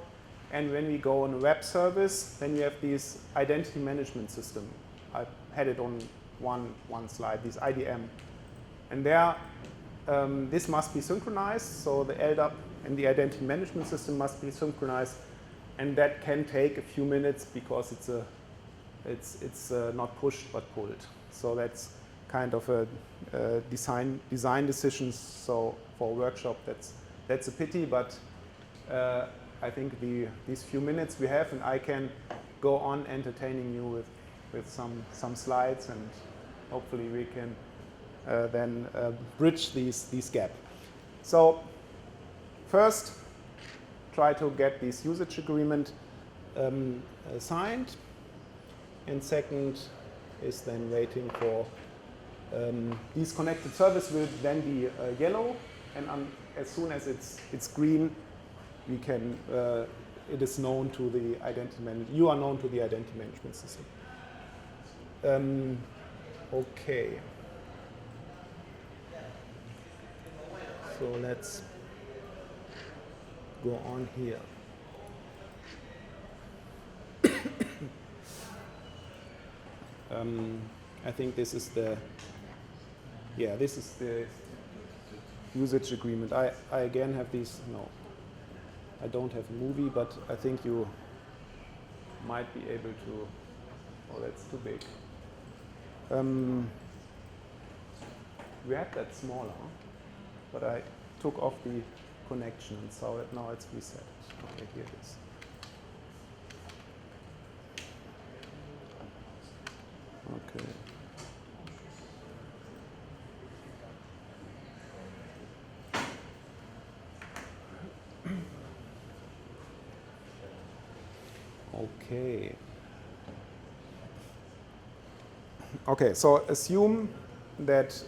And when we go on a web service, then you have this identity management system. I had it on one slide, this IDM. And there, this must be synchronized. So the LDAP and the identity management system must be synchronized. And that can take a few minutes because it's not pushed but pulled. So that's kind of a design decisions. So for a workshop, that's a pity. But I think these few minutes we have, and I can go on entertaining you with some slides, and hopefully we can then bridge these gap. So first, try to get this usage agreement signed, and second is then waiting for These connected service will then be yellow, and as soon as it's green, we can. It is known to the identity management. You are known to the identity management system. Okay. So let's go on here. I think this is the usage agreement. I again have these. No, I don't have a movie, but I think you might be able to. Oh, that's too big. We had that smaller, but I took off the connection, and so now it's reset. Okay, here it is. Okay. Okay. Okay, so assume that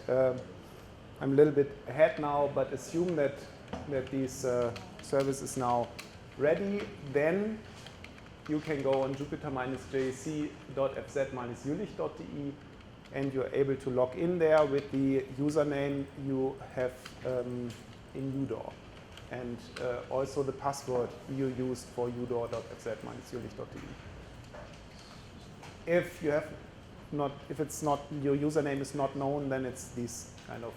I'm a little bit ahead now, but assume that this service is now ready. Then you can go on Jupyter-jc.fz-jülich.de, and you're able to log in there with the username you have in UDOR, and also the password you used for udor.fz-jülich.de. If you have not, if it's not, your username is not known, then it's this kind of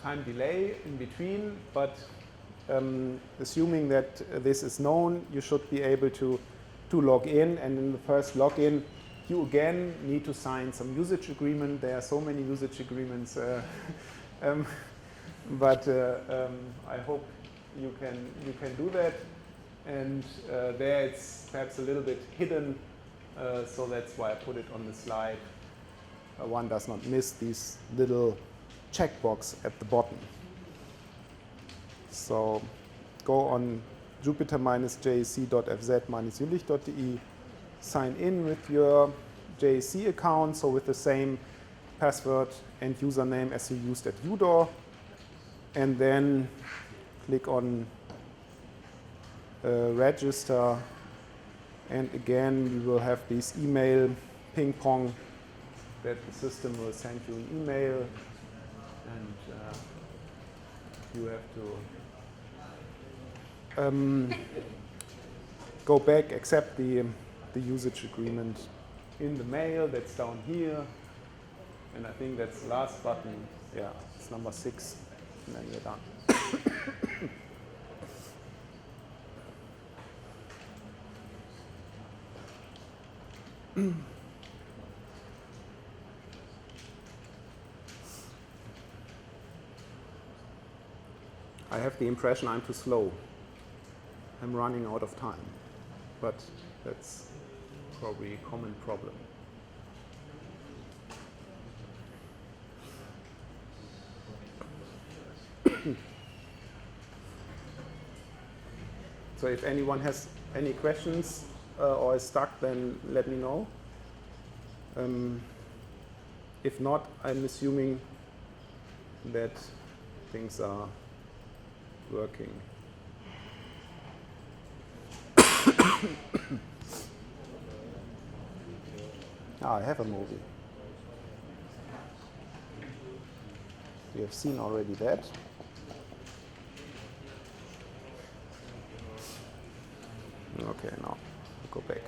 time delay in between, but assuming that this is known, you should be able to log in, and in the first login, you again need to sign some usage agreement. There are so many usage agreements, but I hope you can do that. And there it's perhaps a little bit hidden, so that's why I put it on the slide. One does not miss this little checkbox at the bottom. So go on Jupyter-jc.fz-jülich.de, sign in with your JC account, so with the same password and username as you used at UDOR, and then click on register, and again you will have this email ping pong that the system will send you an email, and you have to go back, accept the usage agreement in the mail. That's down here, and I think that's the last button. Yeah, it's number 6, and then you're done. I have the impression I'm too slow. I'm running out of time, but that's probably a common problem. So if anyone has any questions or is stuck, then let me know. If not, I'm assuming that things are working. I have a movie. We have seen already that. Okay, now we'll go back.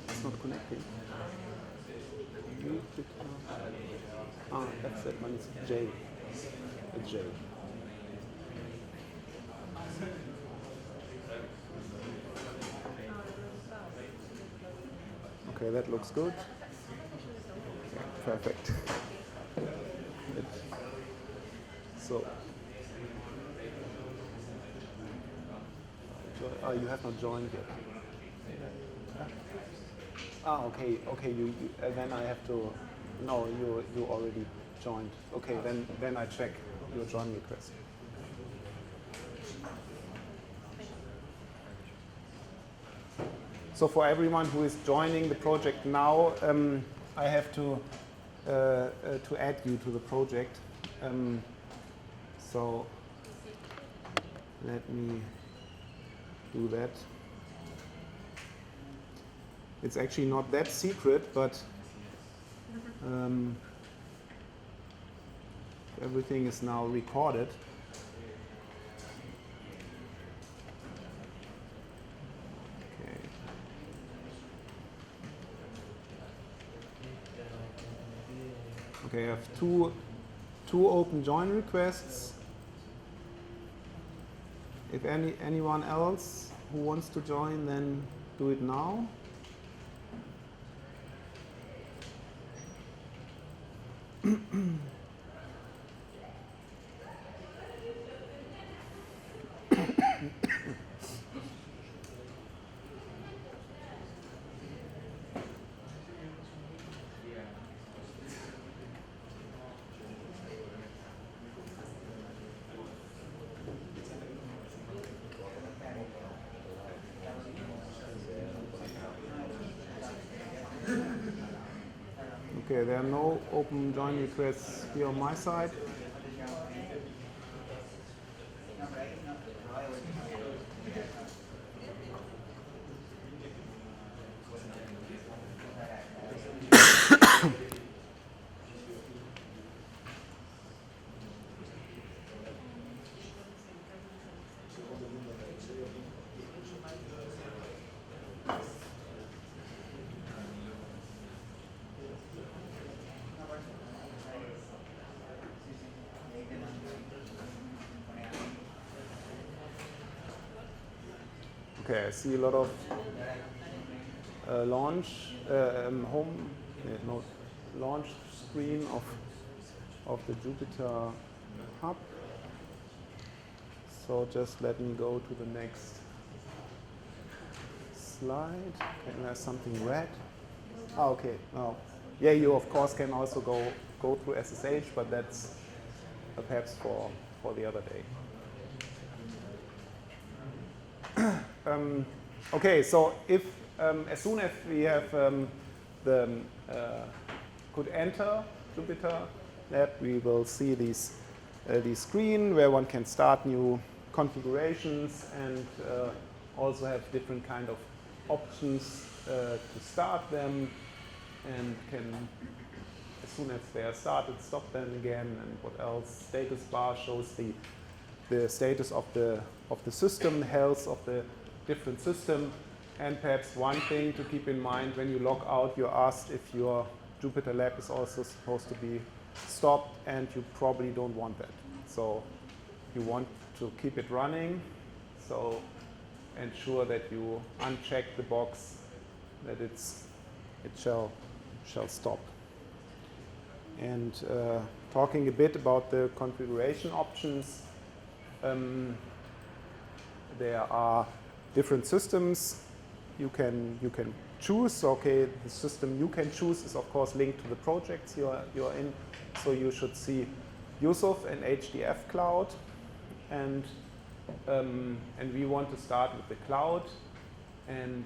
It's not connecting. That's it. One is J. It's J. Okay, that looks good. Okay, perfect. So, you have not joined yet. Okay. Then I have to. No, you already joined. Okay, then I check your join request. So for everyone who is joining the project now, I have to add you to the project. So let me do that. It's actually not that secret, but everything is now recorded. Okay, I have two open join requests. If anyone else who wants to join, then do it now. Okay, there are no open join requests here on my side. Okay, I see a lot of launch screen of the Jupyter Hub. So just let me go to the next slide. Okay, there's something red. Oh, okay. Oh, yeah. You of course can also go through SSH, but that's perhaps for the other day. Okay, so if as soon as we have could enter Jupyter Lab, we will see this screen where one can start new configurations and also have different kind of options to start them, and can, as soon as they are started, stop them again. And what else? Status bar shows the status of the system, health of the different system. And perhaps one thing to keep in mind, when you log out, you're asked if your Jupyter Lab is also supposed to be stopped, and you probably don't want that. So you want to keep it running, so ensure that you uncheck the box that it shall stop. And talking a bit about the configuration options, there are different systems you can choose. Okay, the system you can choose is of course linked to the projects you're in. So you should see Yusuf and HDF Cloud, and we want to start with the cloud, and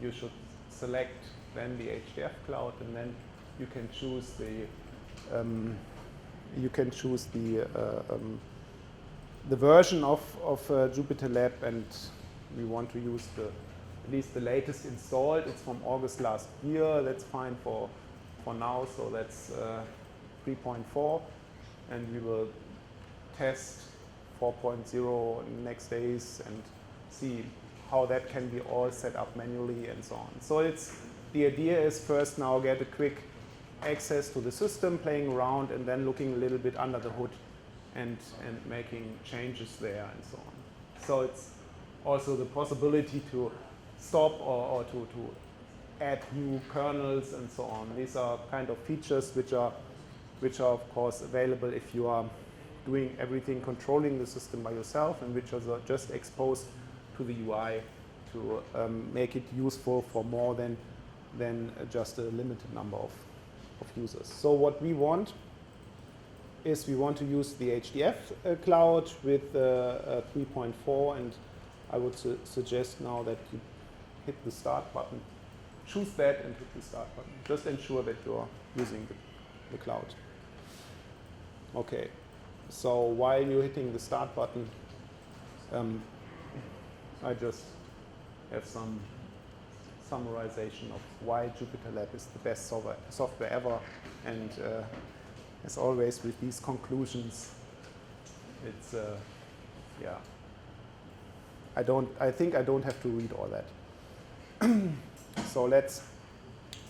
you should select then the HDF Cloud, and then you can choose the version of Jupyter Lab, and we want to use at least the latest installed. It's from August last year. That's fine for now. So that's 3.4, and we will test 4.0 in the next days and see how that can be all set up manually and so on. So the idea is first now get a quick access to the system, playing around, and then looking a little bit under the hood and making changes there and so on. So it's also the possibility to stop or to add new kernels and so on. These are kind of features which are of course available if you are doing everything, controlling the system by yourself, and which are just exposed to the UI to make it useful for more than than just a limited number of users. So what we want is we want to use the HDF cloud with 3.4, and I would suggest now that you hit the start button. Choose that and hit the start button. Just ensure that you're using the cloud. Okay, so while you're hitting the start button, I just have some summarization of why Jupyter Lab is the best software ever, and as always with these conclusions, it's yeah. I think I don't have to read all that. So let's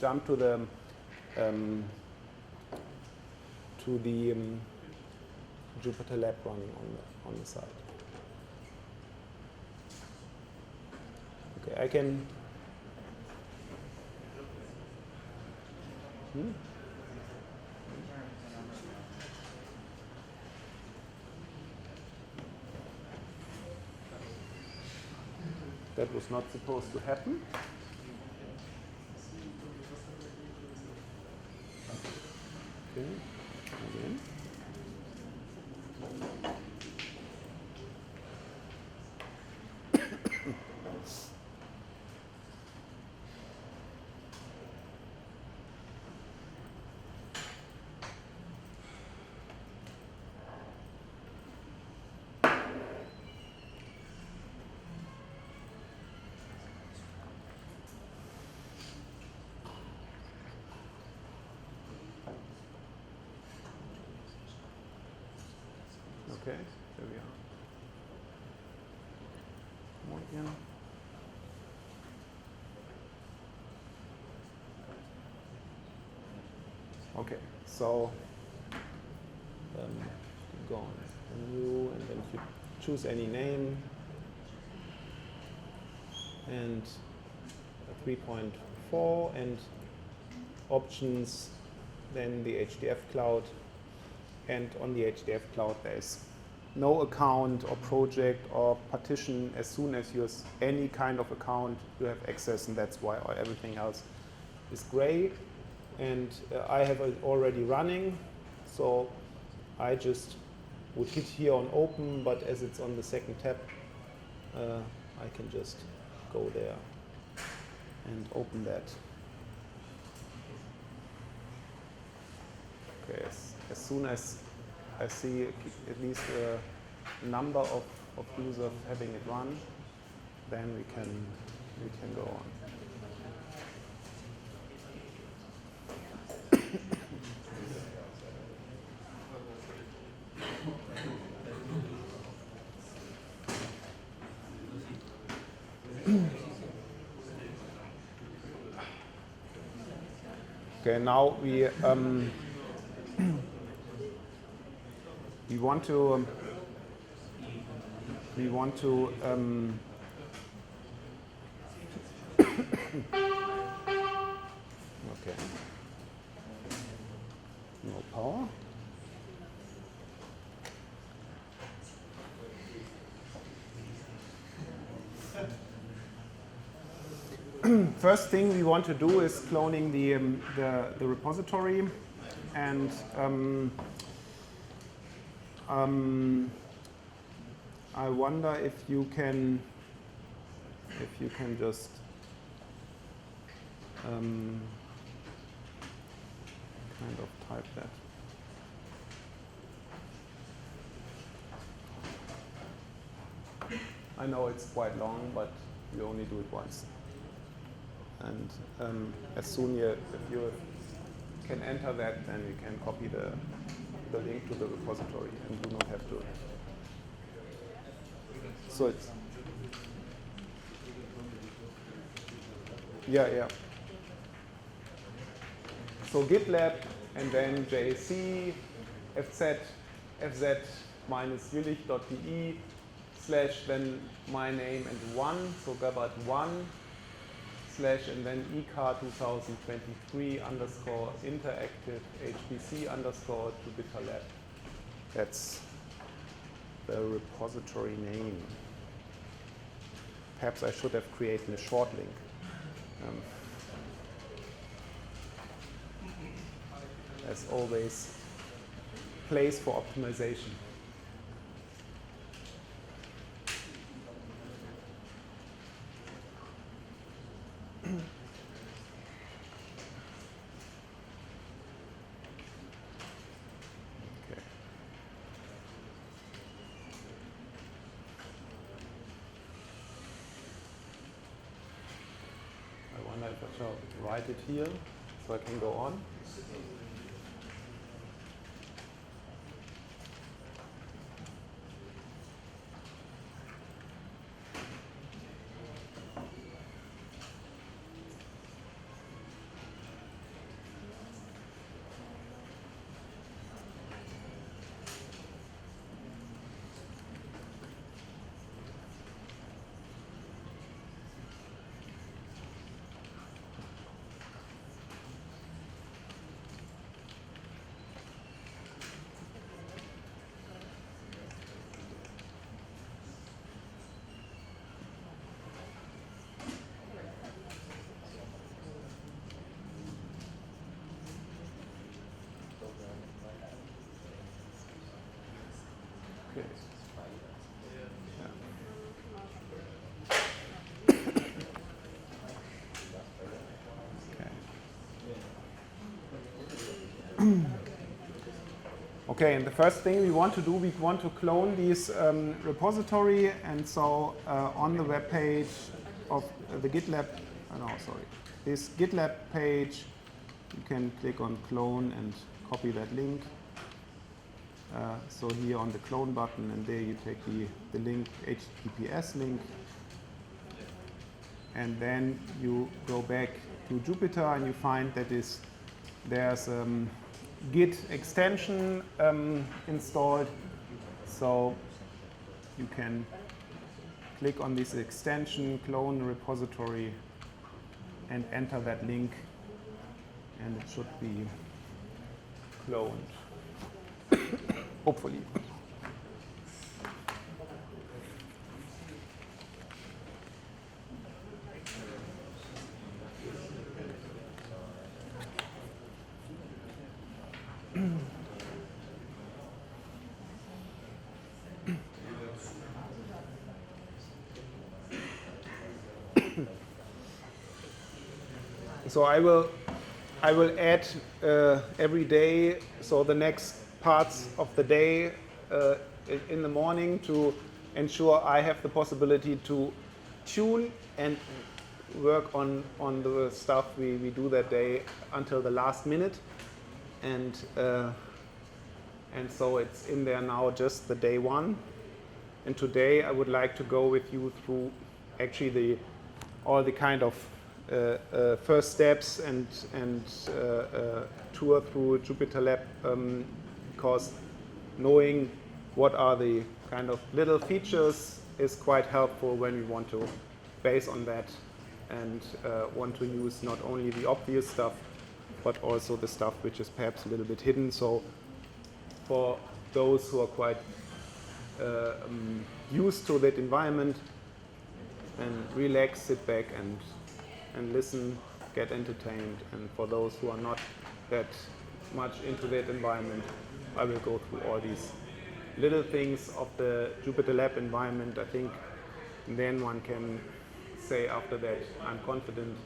jump to the Jupyter Lab running on the side. Okay, I can. That was not supposed to happen. Okay, again. Okay, there we are. More again. Okay, so go on new, and then you choose any name, and 3.4, and options, then the HDF cloud. And on the HDF cloud, there's no account or project or partition. As soon as you use any kind of account, you have access, and that's why everything else is gray. And I have it already running, so I just would hit here on open, but as it's on the second tab, I can just go there and open that. Okay, as soon as I see at least a number of users having it run, then we can go on. Okay, now we want to okay, no power. First thing we want to do is cloning the repository, and I wonder if you can just kind of type that. I know it's quite long, but you only do it once. And as soon as you can enter that, then you can copy the link to the repository and do not have to. So it's yeah. So GitLab and then JC fz minus Jülich.de / then my name and 1, so Göbbert 1 / and then ecar 2023 _ interactive HPC _ Jupyter Lab. That's the repository name. Perhaps I should have created a short link. as always, place for optimization. I shall write it here so I can go on. Okay, and the first thing we want to do, we want to clone this repository, and so on the web page of the GitLab, this GitLab page, you can click on clone and copy that link. So here on the clone button, and there you take the link, HTTPS link, and then you go back to Jupyter and you find that there's Git extension installed, so you can click on this extension, clone repository, and enter that link, and it should be cloned, hopefully. So I will add every day, so the next parts of the day in the morning, to ensure I have the possibility to tune and work on the stuff we do that day until the last minute, and so it's in there now, just the day one. And today I would like to go with you through actually all the kind of first steps and tour through Jupyter Lab, because knowing what are the kind of little features is quite helpful when we want to base on that and want to use not only the obvious stuff but also the stuff which is perhaps a little bit hidden. So for those who are quite used to that environment, and relax, sit back and listen, get entertained. And for those who are not that much into that environment, I will go through all these little things of the Jupyter Lab environment. I think then one can say after that, I'm confident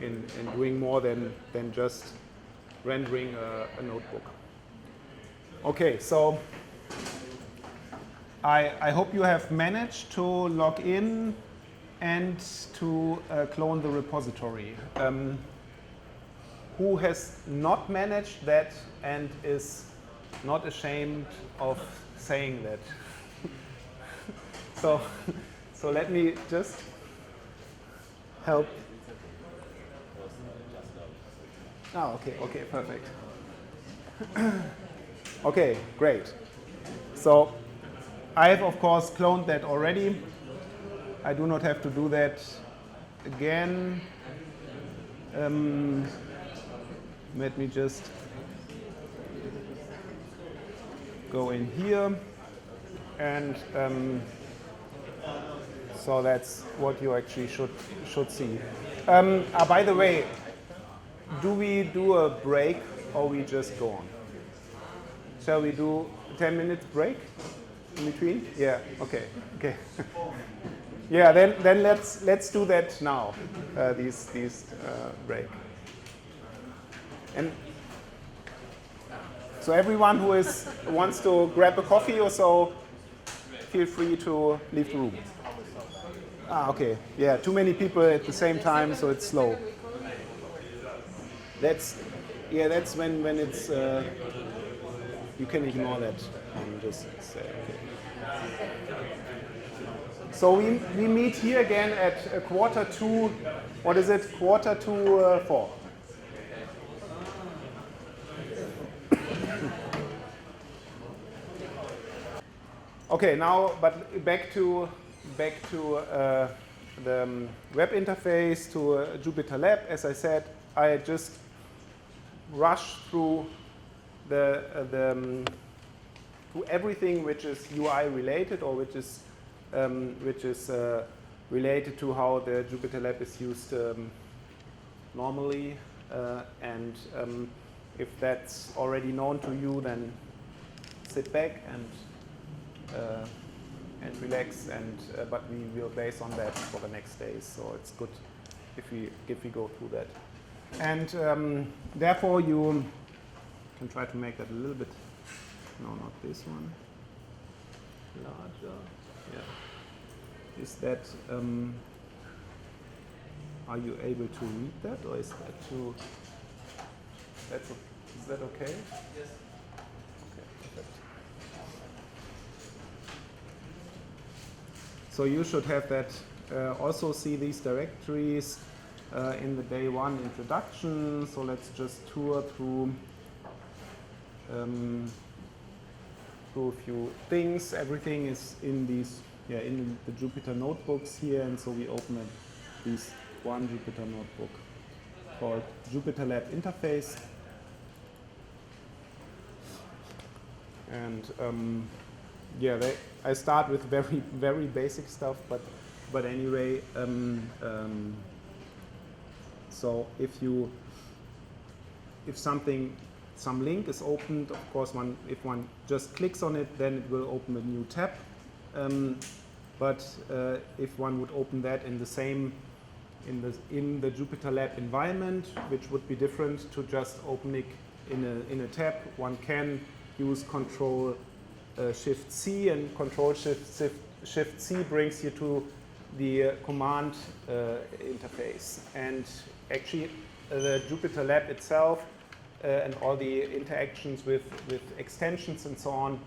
in doing more than just rendering a notebook. Okay, so I hope you have managed to log in and to clone the repository. Who has not managed that and is not ashamed of saying that? So let me just help. Oh, okay, perfect. Okay, great. So I have, of course, cloned that already. I do not have to do that again. Let me just go in here, and so that's what you actually should see. By the way, do we do a break or we just go on? Shall we do 10 minutes break in between? Yeah, okay. Yeah, then let's do that now, these break. And so everyone who wants to grab a coffee or so, feel free to leave the room. Okay. Yeah, too many people at the same time, so it's slow. That's when it's you can ignore that and just say okay. So we meet here again at 4:45. What is it? 4:45. Okay, now, but back to the web interface, to Jupyter Lab. As I said, I just rushed through through everything which is UI related, or which is related to how the Jupyter Lab is used normally, and if that's already known to you, then sit back and relax, and but we will base on that for the next days. So it's good if we go through that, and therefore you can try to make that a little bit. No, not this one. Larger. Yeah. Is that? Are you able to read that, or is that too? Is that okay? Yes. Okay. Perfect. So you should have that. Also see these directories in the day one introduction. So let's just tour through a few things. Everything is in these, in the Jupyter notebooks here, and so we open this one Jupyter notebook called Jupyter Lab Interface. And I start with very, very basic stuff, but anyway, so if some link is opened, of course, if one just clicks on it, then it will open a new tab. But if one would open that in the Jupyter Lab environment, which would be different to just opening in a tab, one can use Control Shift C, and Control Shift C brings you to the command interface. And actually, the Jupyter Lab itself and all the interactions with extensions and so on,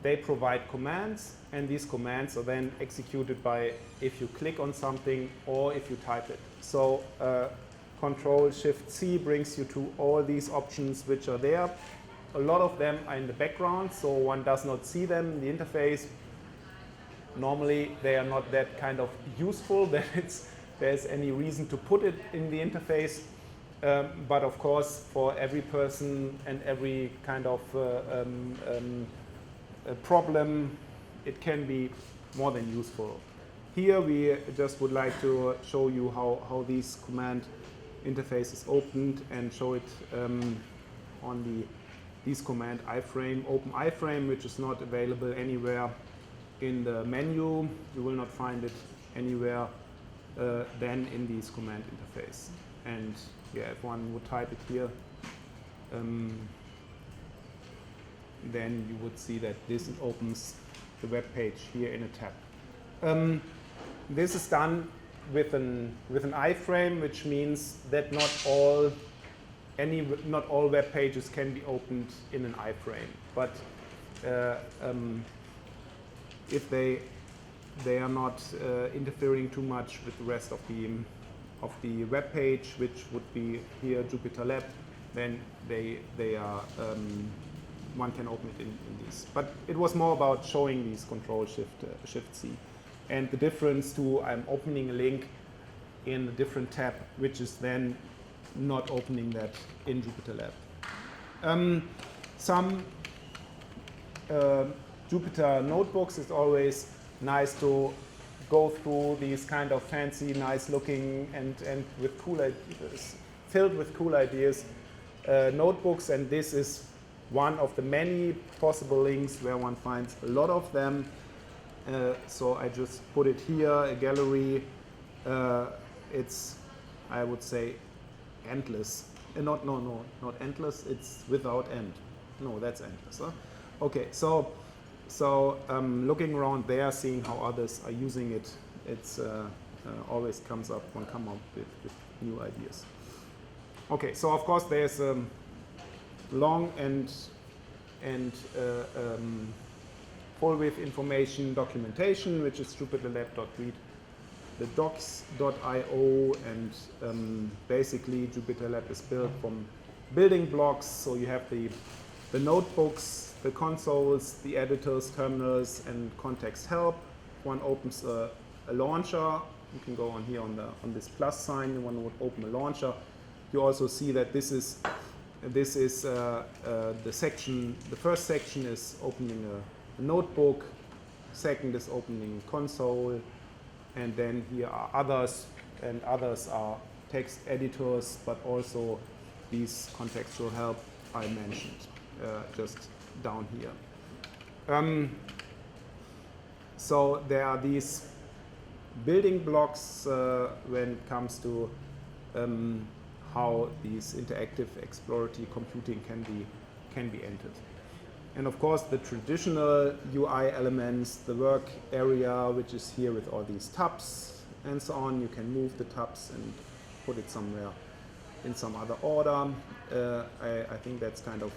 they provide commands, and these commands are then executed by if you click on something or if you type it. So Control Shift C brings you to all these options which are there. A lot of them are in the background, so one does not see them in the interface. Normally, they are not that kind of useful that there's any reason to put it in the interface. But of course, for every person and every kind of problem, it can be more than useful. Here, we just would like to show you how these command interface is opened, and show it on this command iframe, open iframe, which is not available anywhere in the menu. You will not find it anywhere than in this command interface. And if one would type it here, then you would see that this opens the web page here in a tab. This is done with an iframe, which means that not all web pages can be opened in an iframe, but if they are not interfering too much with the rest of the web page, which would be here Jupyter Lab, then they are one can open it in these. But it was more about showing these Control Shift C, and the difference to I'm opening a link in a different tab, which is then not opening that in Jupyter Lab. Some Jupyter notebooks, it's always nice to go through these kind of fancy, nice looking and with cool ideas filled with cool ideas, notebooks, and this is one of the many possible links where one finds a lot of them. So I just put it here, a gallery. It's, I would say, endless. Not endless, it's without end. No, that's endless. Huh? Okay, so looking around there, seeing how others are using it, it's always comes up, one come up with new ideas. Okay, so of course there's long and full with information documentation, which is jupyterlab.read, the docs.io, and basically JupyterLab is built from building blocks. So you have the notebooks, the consoles, the editors, terminals, and context help. One opens a launcher. You can go on here on this plus sign. One would open a launcher. You also see that this is the section. The first section is opening a notebook. Second is opening console, and then here are others, and others are text editors, but also these contextual help I mentioned just down here. So there are these building blocks when it comes to how these interactive exploratory computing can be entered. And of course the traditional UI elements, the work area, which is here with all these tabs and so on. You can move the tabs and put it somewhere in some other order. I think that's kind of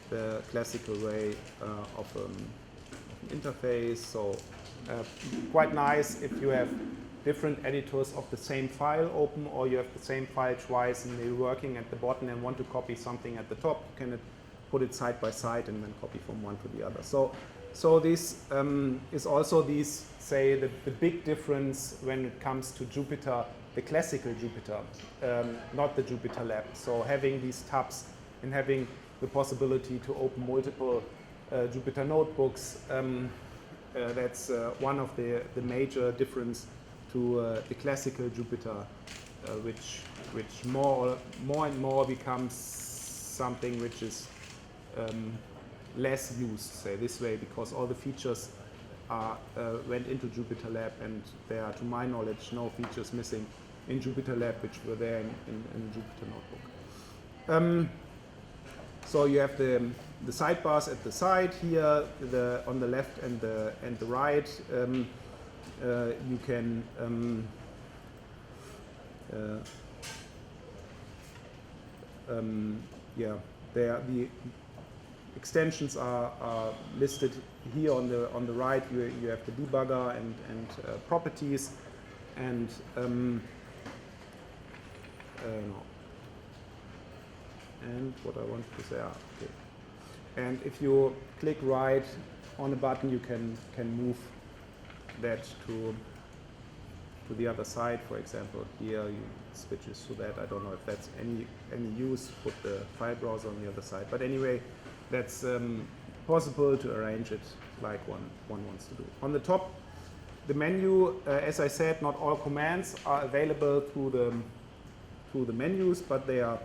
the classical way of an interface. So quite nice if you have different editors of the same file open, or you have the same file twice and they're working at the bottom and want to copy something at the top. You can put it side by side and then copy from one to the other. So this is also these, say, the big difference when it comes to Jupyter, the classical Jupyter, not the JupyterLab. So having these tabs and having the possibility to open multiple Jupyter notebooks, that's one of the major difference to the classical Jupyter, which more and more becomes something which is less used, say this way, because all the features went into JupyterLab, and there are, to my knowledge, no features missing in JupyterLab which were there in the Jupyter notebook. So you have the sidebars at the side here, on the left and the right. You can the extensions are listed here on the right. You have the debugger and properties, and and what I wanted to say. Okay. And if you click right on a button, you can move that to the other side. For example, here you switches to that. I don't know if that's any use. Put the file browser on the other side. But anyway, that's possible to arrange it like one wants to do. On the top, the menu, as I said, not all commands are available through the menus, but they are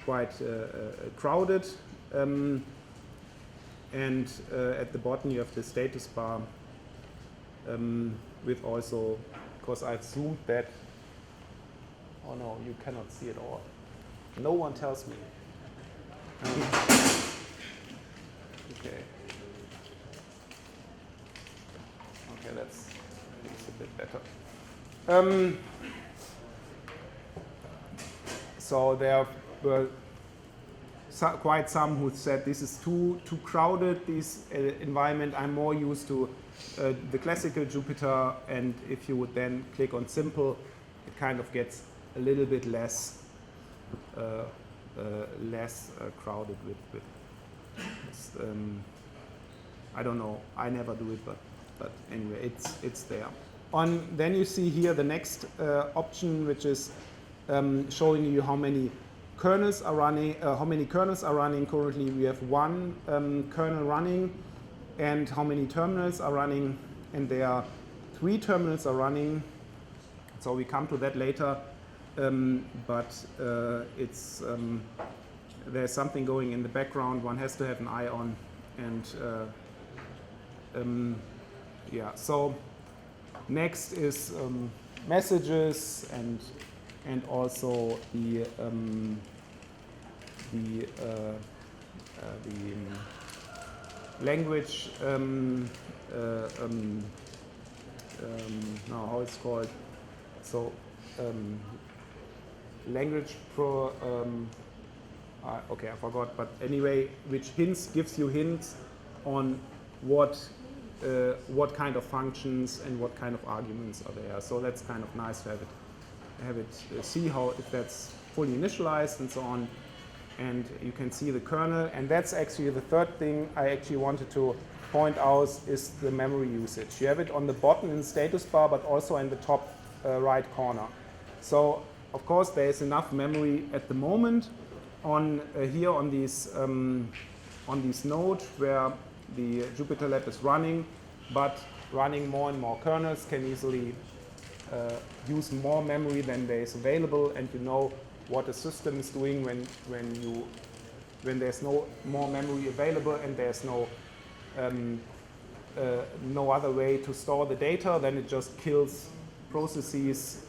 quite crowded. And at the bottom you have the status bar with also, because I've zoomed that. Oh no, you cannot see it all. No one tells me. Okay. Okay, that's a bit better. So there were quite some who said this is too crowded, this environment. I'm more used to the classical Jupyter, and if you would then click on simple, it kind of gets a little bit less crowded with I don't know, I never do it, but anyway, it's there. Then you see here the next option, which is showing you how many kernels are running. Currently we have one kernel running, and how many terminals are running, and there are 3 terminals are running. So we come to that later. but it's there's something going in the background. One has to have an eye on, and yeah. So next is messages and also the language. No, how it's called. So language pro. Okay, I forgot. But anyway, which gives you hints on what kind of functions and what kind of arguments are there. So that's kind of nice to have it see how if that's fully initialized and so on. And you can see the kernel. And that's actually the third thing I actually wanted to point out is the memory usage. You have it on the bottom in the status bar, but also in the top right corner. So of course there is enough memory at the moment on here on these nodes where the Jupyter Lab is running, but running more and more kernels can easily use more memory than there is available, and you know what a system is doing when there's no more memory available and there's no other way to store the data, then it just kills processes,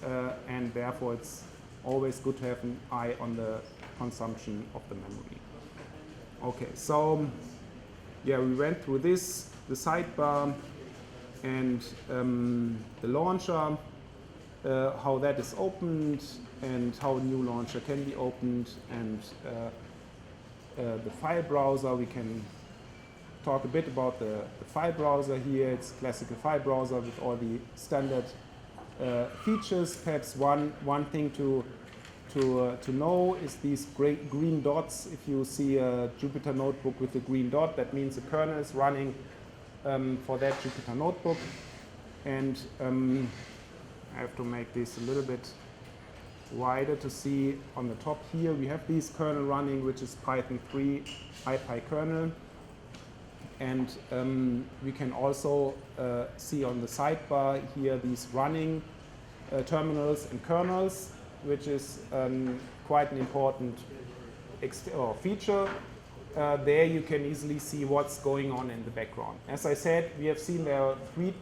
and therefore it's always good to have an eye on the consumption of the memory. Okay, so yeah, we went through this, the sidebar and the launcher, how that is opened and how a new launcher can be opened, and the file browser. We can talk a bit about the file browser here. It's a classical file browser with all the standard features. Perhaps one thing to know is these green dots. If you see a Jupyter notebook with a green dot, that means the kernel is running for that Jupyter notebook. And I have to make this a little bit wider to see on the top here. We have this kernel running, which is Python 3 IPyKernel. And we can also see on the sidebar here these running terminals and kernels, which is quite an important feature. There you can easily see what's going on in the background. As I said, we have seen there are three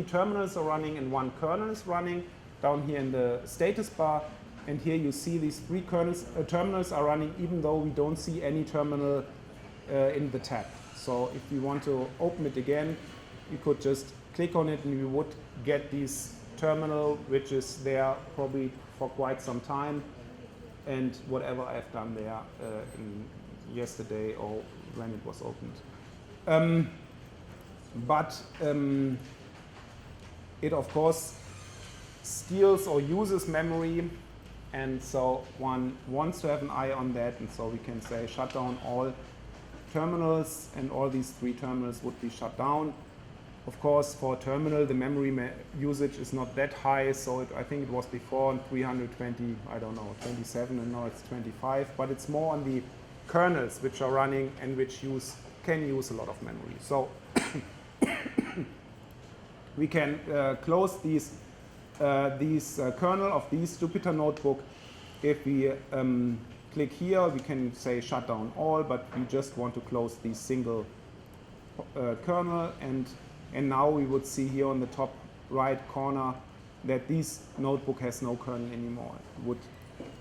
terminals are running and one kernel is running down here in the status bar. And here you see these three terminals are running, even though we don't see any terminal in the tab. So if you want to open it again, you could just click on it and you would get this terminal, which is there probably for quite some time, and whatever I've done there yesterday or when it was opened. But it of course steals or uses memory, and so one wants to have an eye on that, and so we can say shut down all terminals, and all these three terminals would be shut down. Of course, for a terminal, the memory usage is not that high, so I think it was before 320, I don't know, 27, and now it's 25, but it's more on the kernels which are running and which can use a lot of memory. So we can close these kernel of these Jupyter notebook. If we click here, we can say shut down all, but we just want to close the single kernel, and now we would see here on the top right corner that this notebook has no kernel anymore. We would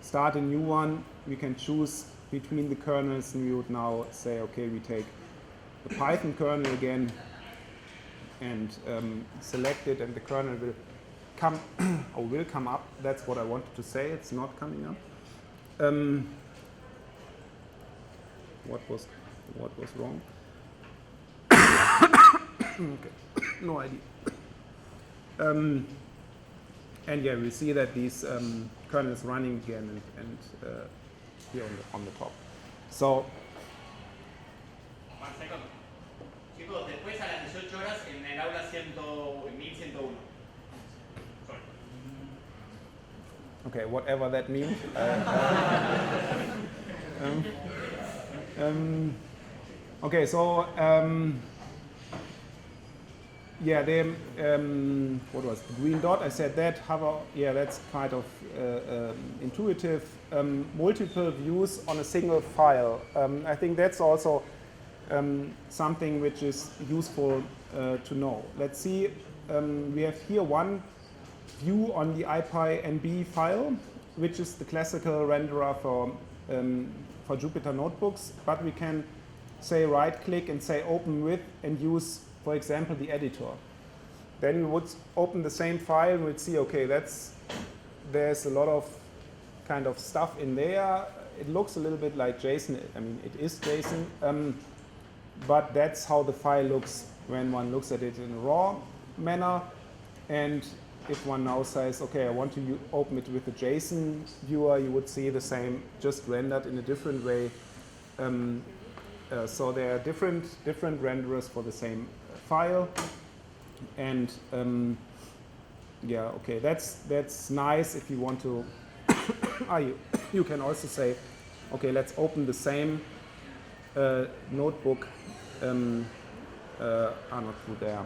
start a new one. We can choose between the kernels, and we would now say, okay, we take the Python kernel again and select it, and the kernel will come or will come up. That's what I wanted to say. It's not coming up. What was wrong? Okay, no idea. And yeah, we see that these kernel is running again, and here on the top. So. 1 second. Chicos, después a las 18 horas en el aula 1101. Sorry. Okay, whatever that means. Okay, so yeah, what was the green dot? I said that hover. Yeah, that's kind of intuitive. Multiple views on a single file. I think that's also something which is useful to know. Let's see. We have here one view on the IPyNB file, which is the classical renderer for Jupyter notebooks. But we can say right-click and say open with and use, for example, the editor. Then we would open the same file and we'd see, okay, there's a lot of kind of stuff in there. It looks a little bit like JSON. I mean, it is JSON, but that's how the file looks when one looks at it in a raw manner. And if one now says, okay, I want to open it with a JSON viewer, you would see the same, just rendered in a different way. So there are different renderers for the same file, and yeah, okay, that's nice if you want to. You can also say, okay, let's open the same notebook. Not through there.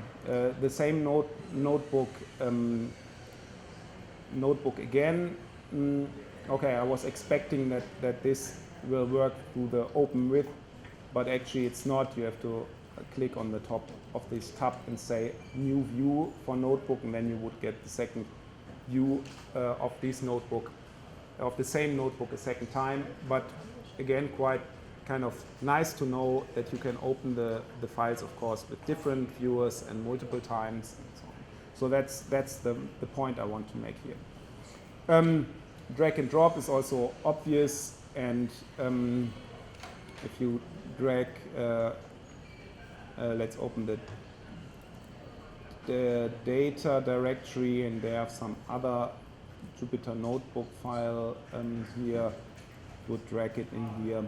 The same notebook again. Okay, I was expecting that this will work through the open with. But actually it's not. You have to click on the top of this tab and say new view for notebook, and then you would get the second view of this notebook, of the same notebook a second time. But again, quite kind of nice to know that you can open the files, of course, with different viewers and multiple times and so on. So that's the point I want to make here. Drag and drop is also obvious, and if you drag, let's open the data directory, and there are some other Jupyter notebook file here. Would drag it in here.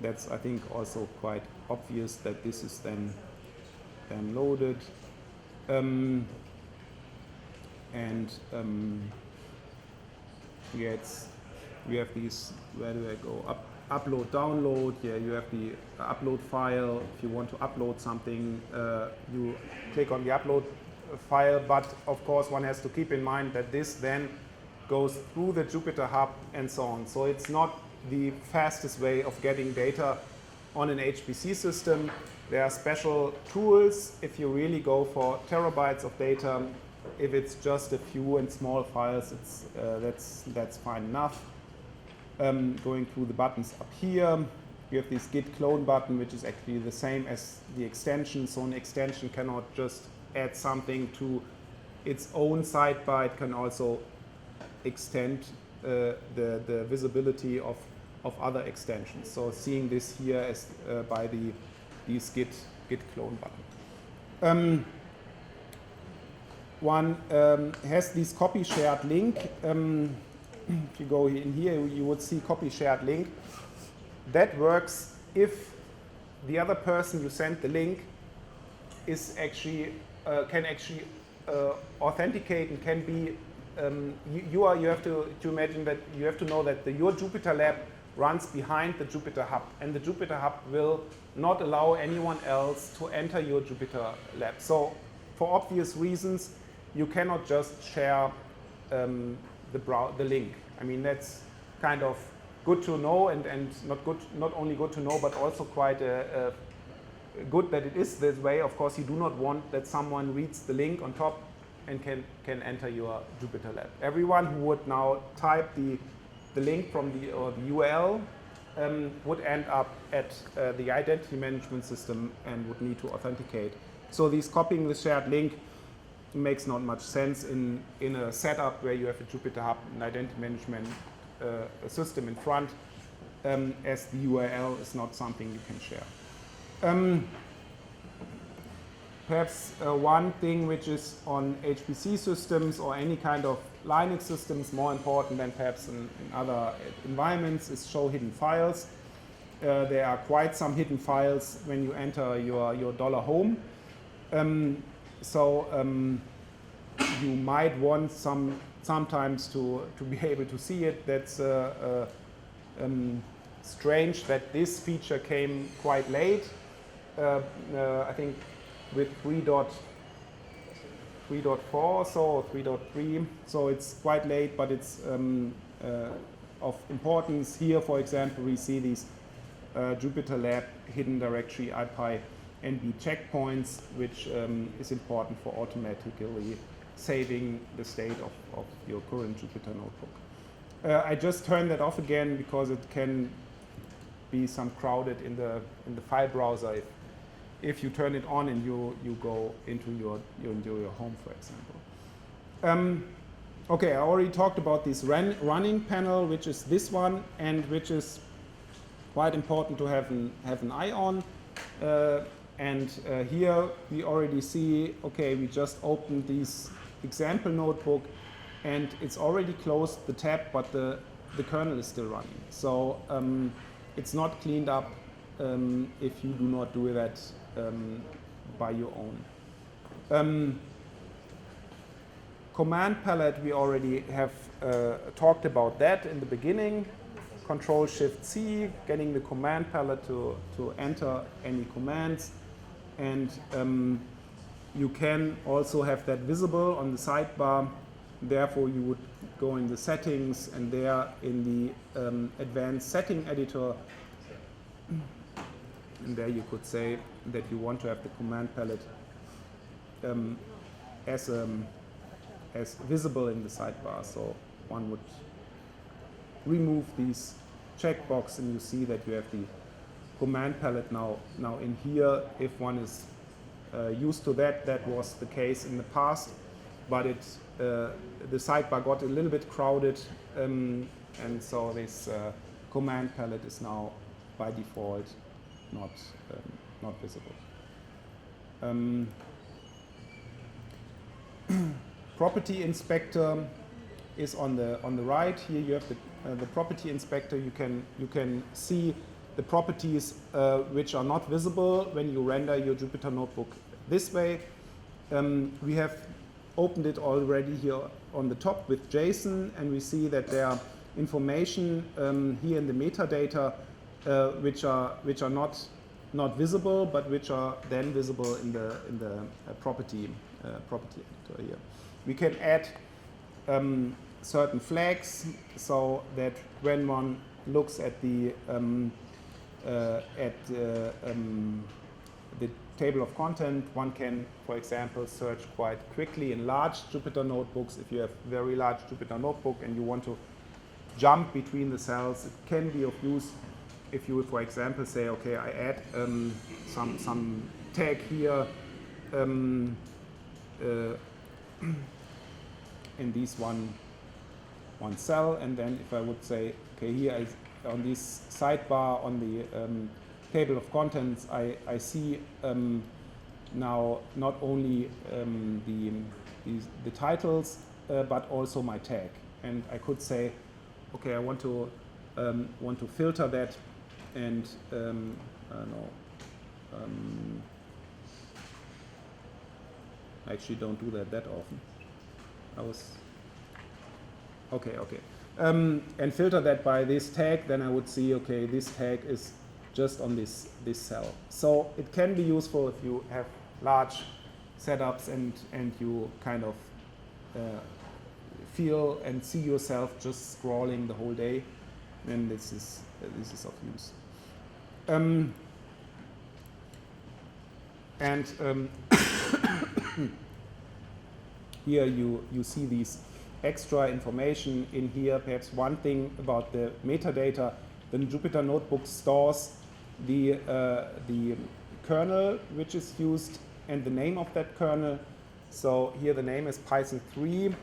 That's, I think, also quite obvious that this is then loaded. Yeah, we have these. Where do I go? Upload, download. Yeah, you have the upload file. If you want to upload something, you click on the upload file. But of course, one has to keep in mind that this then goes through the Jupyter Hub and so on. So it's not the fastest way of getting data on an HPC system. There are special tools if you really go for terabytes of data. If it's just a few and small files, that's fine enough. Going through the buttons up here, you have this git clone button, which is actually the same as the extension. So an extension cannot just add something to its own sidebar. It can also extend the visibility of other extensions. So seeing this here as by these git clone button. One has this copy shared link. If you go in here, you would see copy shared link. That works if the other person you sent the link is actually can actually authenticate and can be. You have to imagine that you have to know that your Jupyter lab runs behind the Jupyter Hub, and the Jupyter Hub will not allow anyone else to enter your Jupyter lab. So, for obvious reasons, you cannot just share the link. I mean, that's kind of good to know, and not only good to know, but also quite good that it is this way. Of course, you do not want that someone reads the link on top and can enter your Jupyter lab. Everyone who would now type the link from the URL would end up at the identity management system and would need to authenticate. So this copying the shared link makes not much sense in a setup where you have a Jupyter Hub and identity management system in front, as the URL is not something you can share. Perhaps one thing which is on HPC systems or any kind of Linux systems more important than perhaps in other environments is show hidden files. There are quite some hidden files when you enter your $home. You might want sometimes to be able to see it. That's strange that this feature came quite late. I think with 3.0 3.4 so, or 3.3. So it's quite late, but it's of importance. Here, for example, we see these Jupyter Lab hidden directory IPy NB checkpoints, which is important for automatically saving the state of your current Jupyter notebook. I just turned that off again because it can be some crowded in the file browser if you turn it on and you go into your home, for example. Okay, I already talked about this running panel, which is this one, and which is quite important to have an eye on. And here we already see, okay, we just opened this example notebook, and it's already closed the tab, but the kernel is still running. So it's not cleaned up if you do not do that by your own. Command palette, we already have talked about that in the beginning. Control-Shift-C, getting the command palette to enter any commands. And you can also have that visible on the sidebar. Therefore, you would go in the settings, and there in the advanced setting editor, and there you could say that you want to have the command palette as visible in the sidebar. So one would remove these checkbox, and you see that you have the command palette now in here. If one is used to that, that was the case in the past, but the sidebar got a little bit crowded, and so this command palette is now by default not visible. Property inspector is on the right. Here you have the property inspector. You can see the properties which are not visible when you render your Jupyter notebook this way. We have opened it already here on the top with JSON, and we see that there are information here in the metadata which are not visible, but which are then visible in the property editor here. We can add certain flags so that when one looks at the table of content, one can, for example, search quite quickly in large Jupyter notebooks. If you have very large Jupyter notebook and you want to jump between the cells, it can be of use if you, for example, say, okay, I add some tag here in this one cell, and then if I would say, okay, here on this sidebar on the table of contents, I see now not only the titles but also my tag, and I could say, okay, I want to filter that, and I don't know. I actually don't do that often. And filter that by this tag, then I would see, okay, this tag is just on this cell. So it can be useful if you have large setups and you kind of feel and see yourself just scrolling the whole day, then this is of use. Here you see these extra information in here. Perhaps one thing about the metadata: the Jupyter Notebook stores the kernel which is used and the name of that kernel. So here the name is Python 3.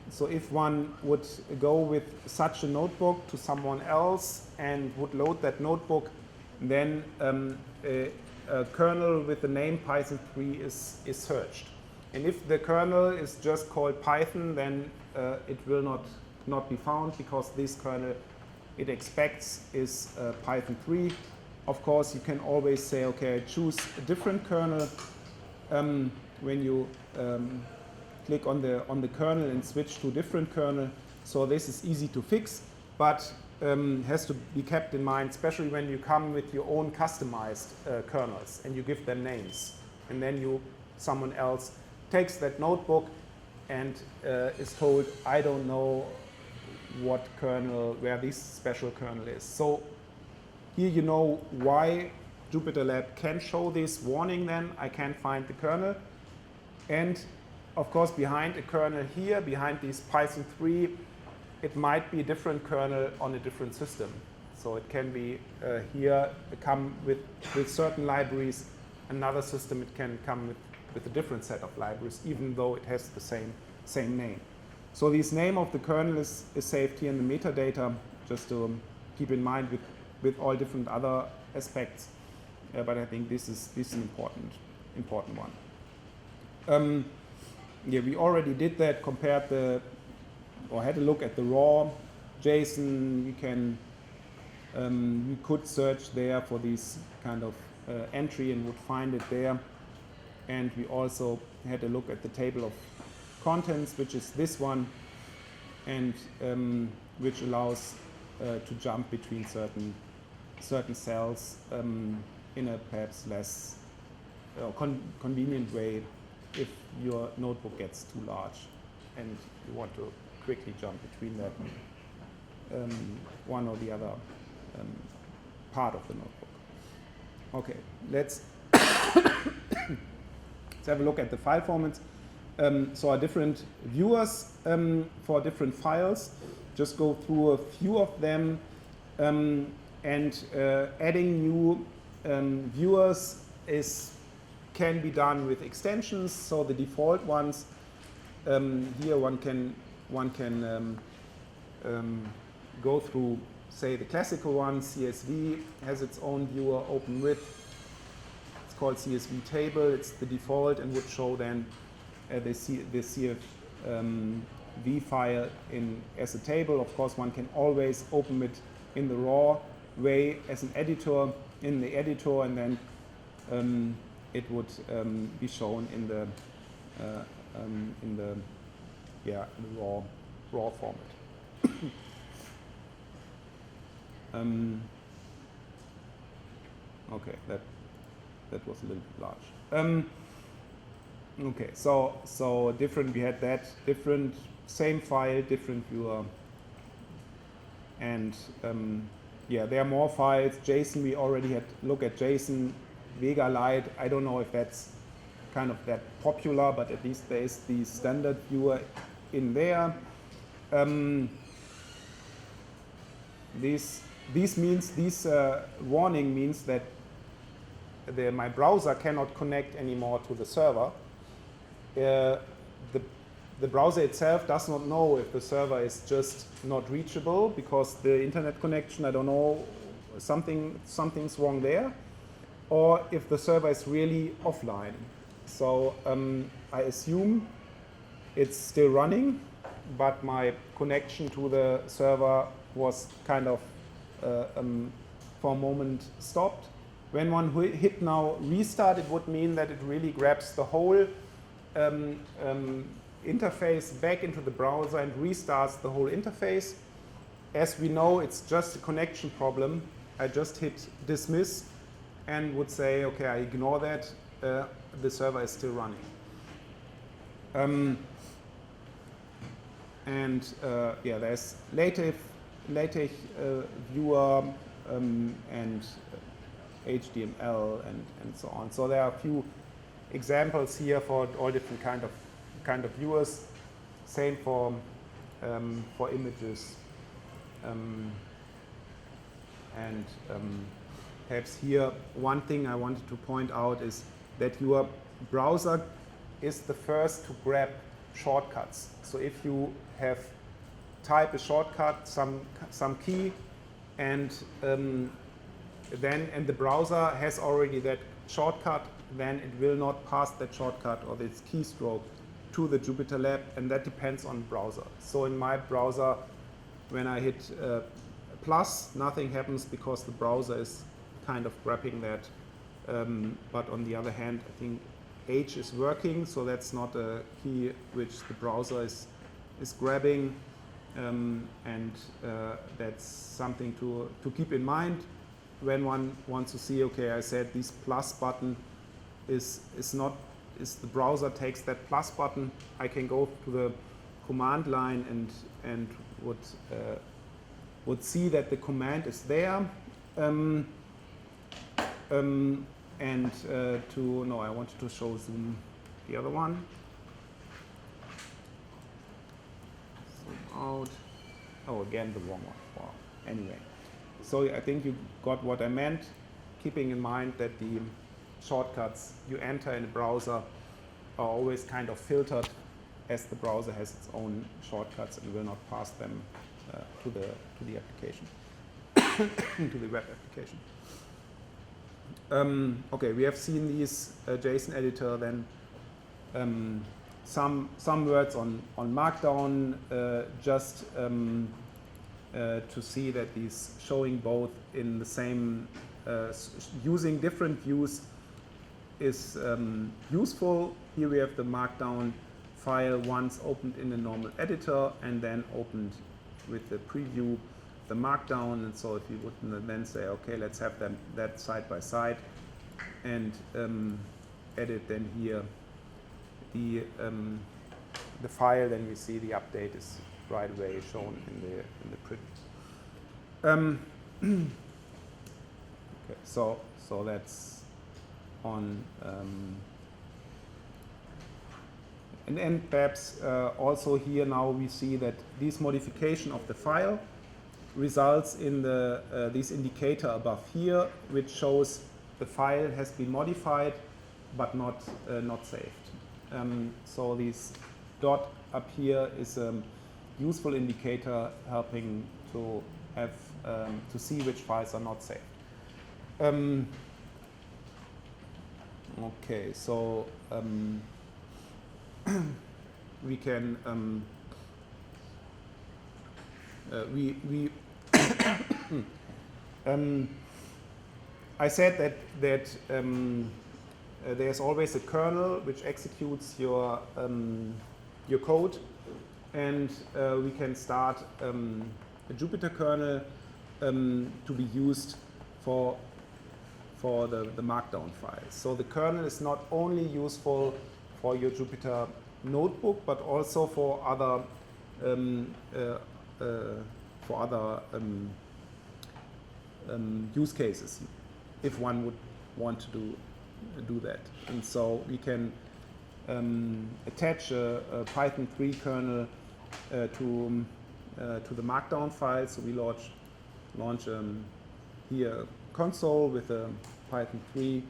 So if one would go with such a notebook to someone else and would load that notebook, then a kernel with the name Python 3 is searched. And if the kernel is just called Python, then it will not be found, because this kernel it expects is Python 3. Of course, you can always say, okay, I choose a different kernel when you click on the kernel and switch to a different kernel. So this is easy to fix, but has to be kept in mind, especially when you come with your own customized kernels and you give them names, and then someone else takes that notebook and is told, I don't know what kernel, where this special kernel is. So here you know why Jupyter Lab can show this warning then, I can't find the kernel. And of course behind a kernel here, behind this Python 3, it might be a different kernel on a different system. So it can be here come with certain libraries, another system it can come with a different set of libraries, even though it has the same name. So this name of the kernel is saved here in the metadata, just to keep in mind with all different other aspects. But I think this is an important one. Yeah, we already did that. Compared had a look at the raw JSON. We could search there for this kind of entry and would find it there. And we also had a look at the table of contents, which is this one, and which allows to jump between certain cells in a perhaps less convenient way if your notebook gets too large and you want to quickly jump between that one or the other part of the notebook. Okay, let's have a look at the file formats. So our different viewers for different files. Just go through a few of them, and adding new viewers can be done with extensions. So the default ones here one can go through, say, the classical one. CSV has its own viewer, open with. It's called CSV table. It's the default and would show then the CSV file as a table. Of course, one can always open it in the raw way as an editor in the editor, and then it would be shown in the raw format. Okay, that was a little bit large. Okay, so different. We had that different, same file, different viewer, and yeah, there are more files. JSON, we already had look at JSON. Vega Lite, I don't know if that's kind of that popular, but at least there is the standard viewer in there. This warning means that my browser cannot connect anymore to the server. The browser itself does not know if the server is just not reachable because the internet connection, I don't know, something's wrong there, or if the server is really offline. So I assume it's still running, but my connection to the server was kind of for a moment stopped. When one hit now restart, it would mean that it really grabs the whole interface back into the browser and restarts the whole interface. As we know, it's just a connection problem. I just hit dismiss and would say, okay, I ignore that. The server is still running. Yeah, there's LaTeX viewer and HTML and so on. So there are a few examples here for all different kind of viewers. Same for images. Perhaps here one thing I wanted to point out is that your browser is the first to grab shortcuts. So if you have type a shortcut, some key, and the browser has already that shortcut, then it will not pass that shortcut or this keystroke to the Jupyter Lab, and that depends on the browser. So in my browser, when I hit plus, nothing happens because the browser is kind of grabbing that. But on the other hand, I think H is working, so that's not a key which the browser is grabbing, and that's something to keep in mind when one wants to see, okay, I said this plus button is not is the browser takes that plus button, I can go to the command line and would see that the command is there. I wanted to show Zoom the other one. Zoom out. Oh, again the wrong one. Wow. Anyway, so I think you got what I meant, keeping in mind that the shortcuts you enter in a browser are always kind of filtered, as the browser has its own shortcuts and will not pass them to the application, to the web application. Okay, we have seen these JSON editor. Then some words on Markdown, just to see that these showing both in the same, using different views is useful. Here we have the Markdown file once opened in the normal editor and then opened with the preview the Markdown. And so if you would then say, okay, let's have that side by side, and edit then here the file, then we see the update is right away shown in the print. Okay, so that's on. And perhaps also here now we see that this modification of the file results in this indicator above here, which shows the file has been modified but not saved. So this dot up here is a useful indicator helping to have to see which files are not saved. Okay, so we can I said that there's always a kernel which executes your code, and we can start a Jupyter kernel to be used for the Markdown files. So the kernel is not only useful for your Jupyter notebook, but also for other use cases, if one would want to do that. And so we can attach a Python 3 kernel to the Markdown file. So we launch here console with a Python 3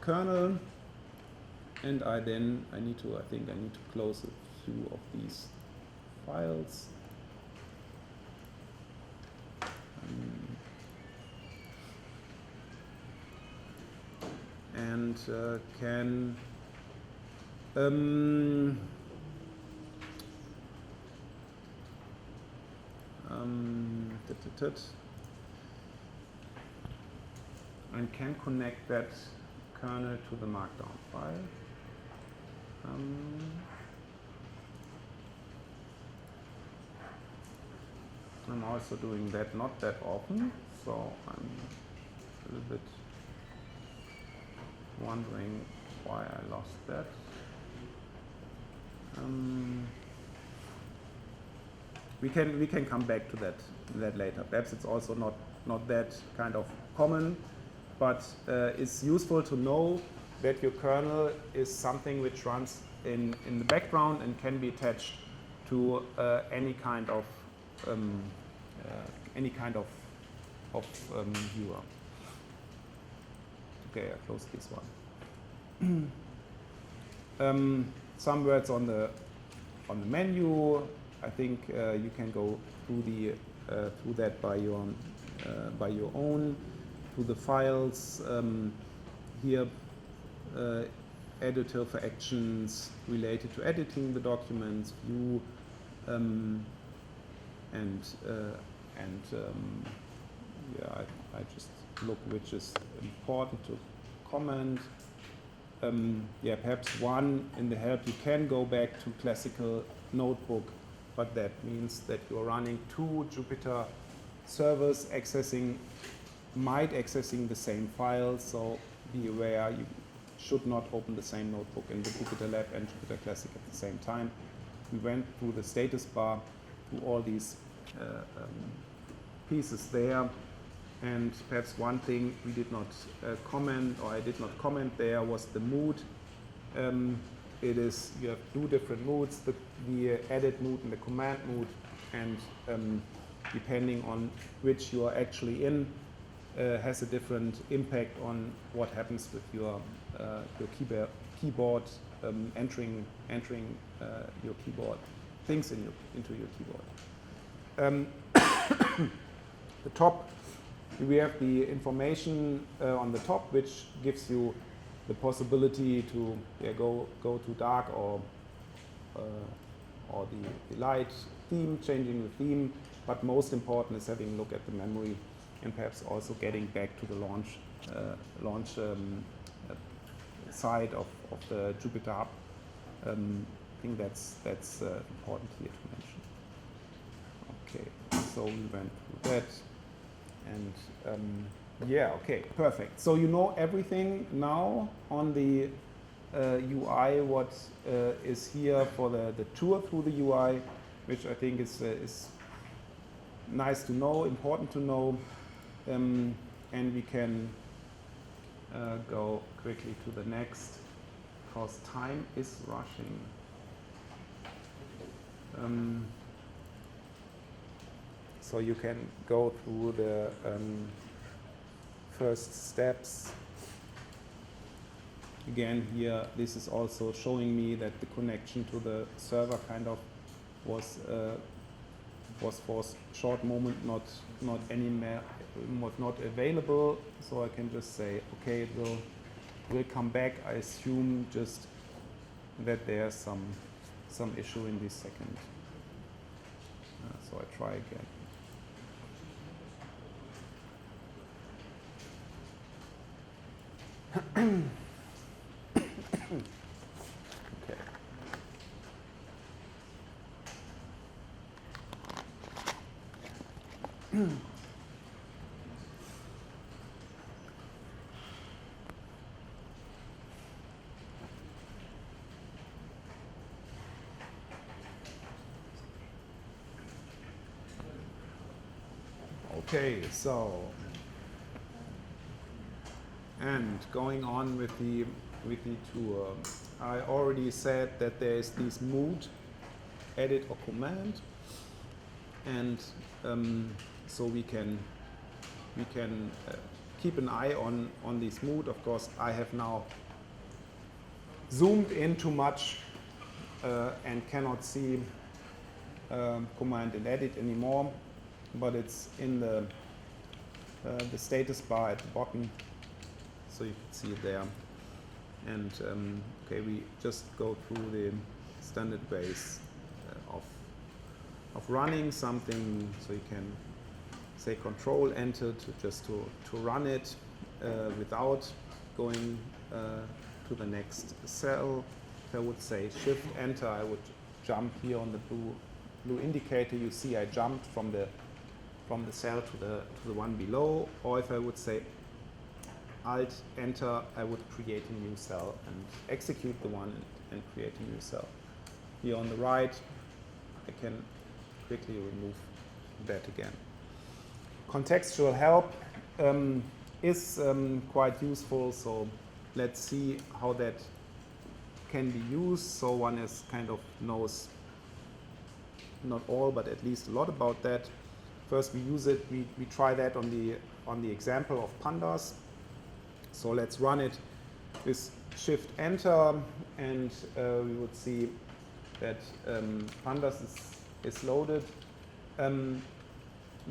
kernel, and I think I need to close a few of these files. And can and can connect that kernel to the Markdown file. I'm also doing that not that often, so I'm a little bit wondering why I lost that. We can come back to that later. Perhaps it's also not that kind of common, but it's useful to know that your kernel is something which runs in the background and can be attached to any kind of viewer. Okay, I close this one. Some words on the menu. I think you can go through that by your own. To the files here, editor for actions related to editing the documents, view, I just look which is important to comment. Perhaps one in the help you can go back to classical notebook, but that means that you're running two Jupyter servers accessing the same file, so be aware should not open the same notebook in the Jupyter Lab and Jupyter Classic at the same time. We went through the status bar, through all these pieces there, and perhaps one thing we did not comment, or I did not comment there, was the mood. It is, you have two different moods, the edit mood and the command mood, and depending on which you are actually in, has a different impact on what happens with your keyboard, entering your keyboard, things into your keyboard. The top, we have the information on the top, which gives you the possibility to go to dark or the light theme, changing the theme, but most important is having a look at the memory and perhaps also getting back to the launch side of the Jupyter Hub. I think that's important here to mention. Okay, so we went through that, and yeah, okay, perfect. So you know everything now on the UI, what is here for the tour through the UI, which I think is nice to know, important to know, and we can go quickly to the next, because time is rushing. So you can go through the first steps. Again, here, this is also showing me that the connection to the server kind of was for a short moment not available. So I can just say, okay, it will come back. I assume just that there's some issue in this second. So I try again. Okay. Okay, so, and going on with the tour, I already said that there is this mood, edit or command, and so we can keep an eye on this mood. Of course, I have now zoomed in too much and cannot see command and edit anymore, but it's in the status bar at the bottom, so you can see it there. And okay, we just go through the standard ways of running something. So you can say Control Enter to run it without going to the next cell. If I would say Shift Enter, I would jump here on the blue indicator. You see I jumped from the cell to the one below. Or if I would say Alt Enter, I would create a new cell and execute the one and create a new cell. Here on the right, I can quickly remove that again. Contextual help is quite useful, so let's see how that can be used. So one is kind of knows not all, but at least a lot about that. First, we use it. We try that on the example of pandas. So let's run it with Shift Enter, and we would see that pandas is loaded.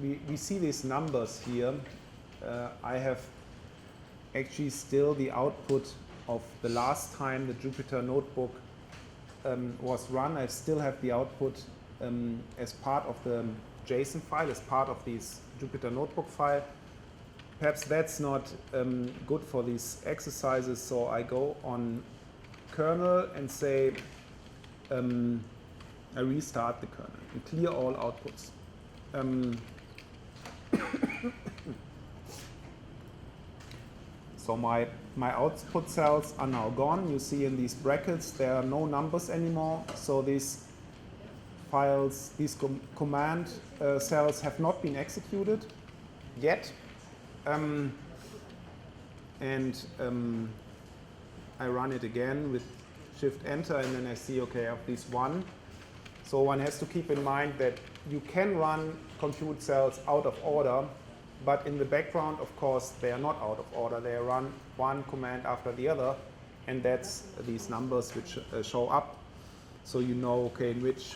We see these numbers here. I have actually still the output of the last time the Jupyter notebook was run. I still have the output as part of the JSON file, as part of this Jupyter notebook file. Perhaps that's not good for these exercises, so I go on kernel and say I restart the kernel and clear all outputs. So So my output cells are now gone. You see in these brackets there are no numbers anymore. So these files, these command cells have not been executed yet. I run it again with Shift Enter, and then I see, okay, I have this one. So one has to keep in mind that you can run compute cells out of order, but in the background, of course, they are not out of order. They run one command after the other, and that's these numbers which show up. So you know, okay, in which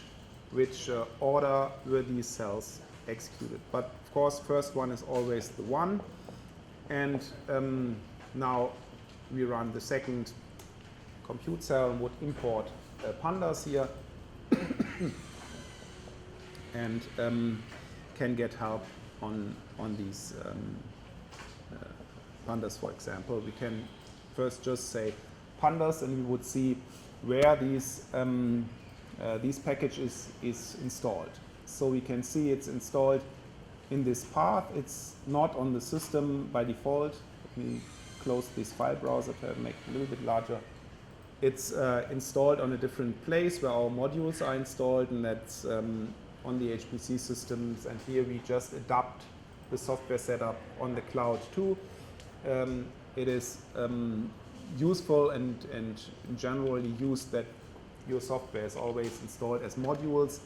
order were these cells executed. But of course, first one is always the 1. And now we run the second compute cell and would import pandas here and can get help on these pandas, for example. We can first just say pandas, and we would see where these packages is installed. So we can see it's installed in this path. It's not on the system by default. Let me close this file browser to make it a little bit larger. It's installed on a different place where our modules are installed, and that's on the HPC systems. And here we just adapt the software setup on the cloud too. It is useful and generally used that your software is always installed as modules,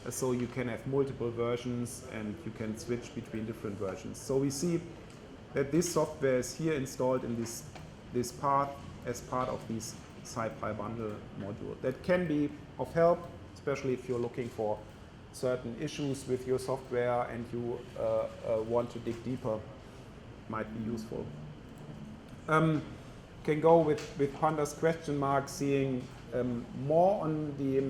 so you can have multiple versions and you can switch between different versions. So we see that this software is here installed in this path as part of this SciPy bundle module. That can be of help, especially if you're looking for certain issues with your software and you want to dig deeper. Might be useful. Can go with pandas question mark, seeing more on the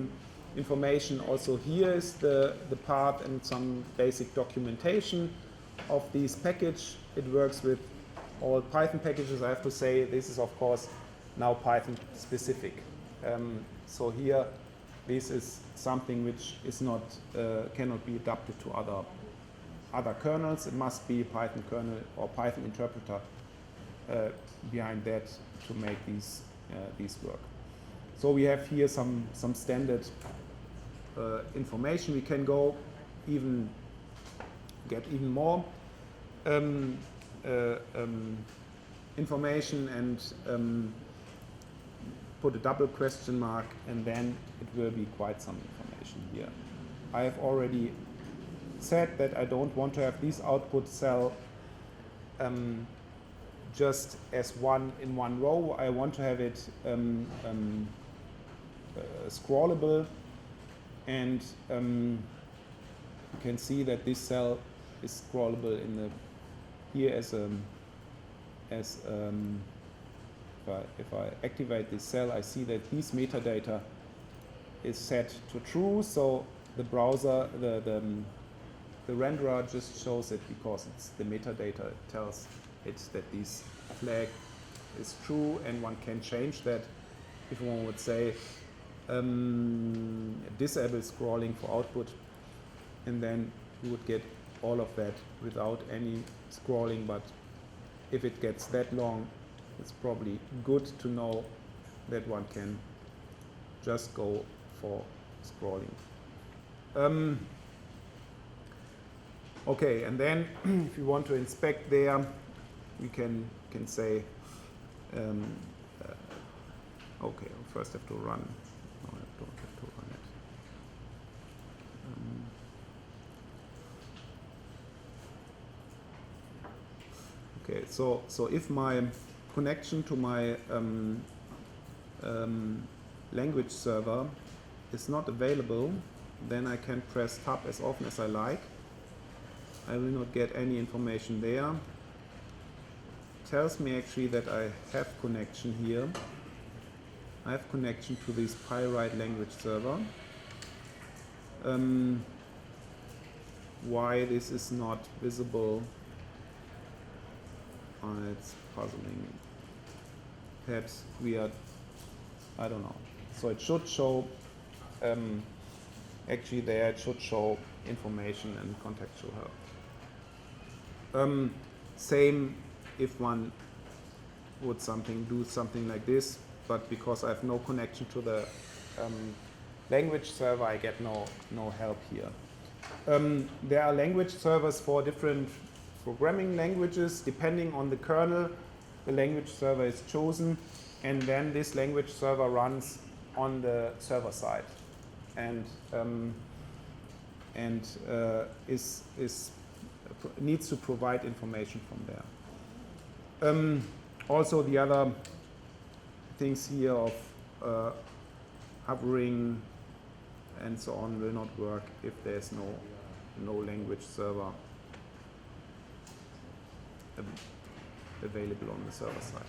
information. Also here is the path and some basic documentation of this package. It works with all Python packages. I have to say this is of course now Python specific. So here this is something which is not cannot be adapted to other kernels. It must be Python kernel or Python interpreter behind that to make these work. So we have here some standard information. We can go get even more information and put a double question mark, and then it will be quite some information here. I have already said that I don't want to have this output cell just as one in one row. I want to have it scrollable, and you can see that this cell is scrollable in the here as if I activate this cell, I see that this metadata is set to true. So the browser, the renderer just shows it because it's the metadata tells it that this flag is true, and one can change that if one would say disable scrolling for output, and then you would get all of that without any scrolling. But if it gets that long, it's probably good to know that one can just go for scrolling. Okay, and then if you want to inspect there, we can say, okay, I first have to run. No, I don't have to run it. Okay, so if my connection to my language server is not available, then I can press tab as often as I like. I will not get any information there. Tells me actually that I have connection here. I have connection to this Pyrite language server. Why this is not visible? It's puzzling. Perhaps we are, I don't know. So it should show, actually there it should show information and contextual help. Same if one would do something like this, but because I have no connection to the language server, I get no help here. There are language servers for different programming languages. Depending on the kernel, the language server is chosen, and then this language server runs on the server side, and needs to provide information from there. Also, the other things here of hovering and so on will not work if there's no language server available on the server side.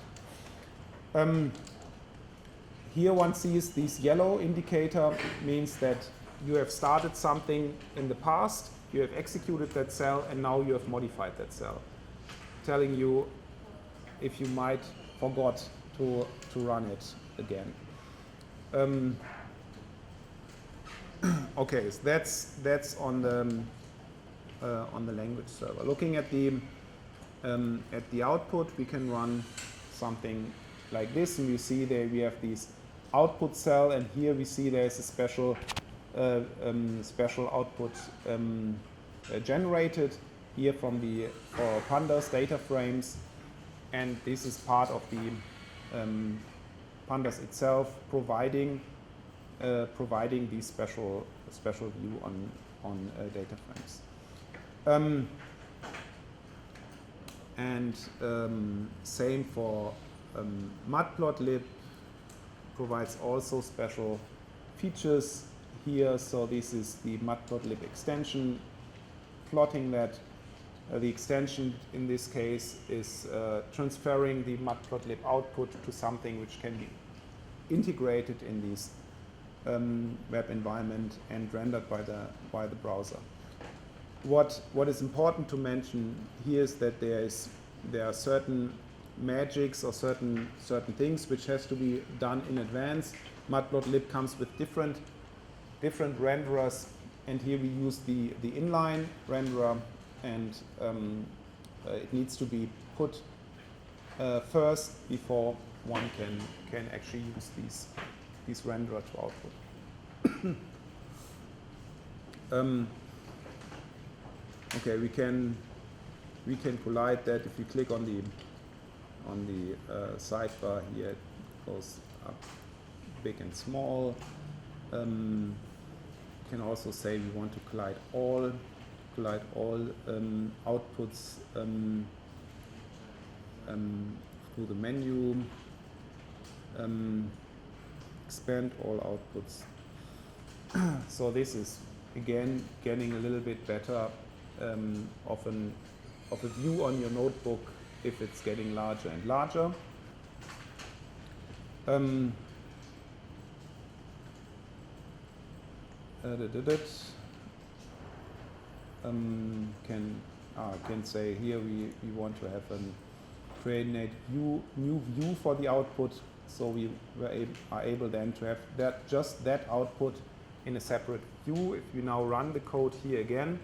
Here one sees this yellow indicator means that you have started something in the past, you have executed that cell, and now you have modified that cell, telling you if you might forgot to run it again. Okay, so that's on the language server. Looking at the output, we can run something like this, and we see there we have these output cell, and here we see there's a special output generated here from the pandas data frames, and this is part of the pandas itself providing these special view on data frames. Same for matplotlib, provides also special features here. So this is the matplotlib extension, plotting that. The extension in this case is transferring the matplotlib output to something which can be integrated in this web environment and rendered by the browser. What is important to mention here is that there are certain magics or certain things which has to be done in advance. Matplotlib comes with different renderers, and here we use the inline renderer, and it needs to be put first before one can actually use these renderer to output. Okay, we can collide that if you click on the sidebar here. It goes up big and small. You can also say we want to collide all outputs through the menu. Expand all outputs. So this is again getting a little bit better of a view on your notebook if it's getting larger and larger. Can say here we want to have create a new view for the output, so we are able then to have just that output in a separate view. If we now run the code here again,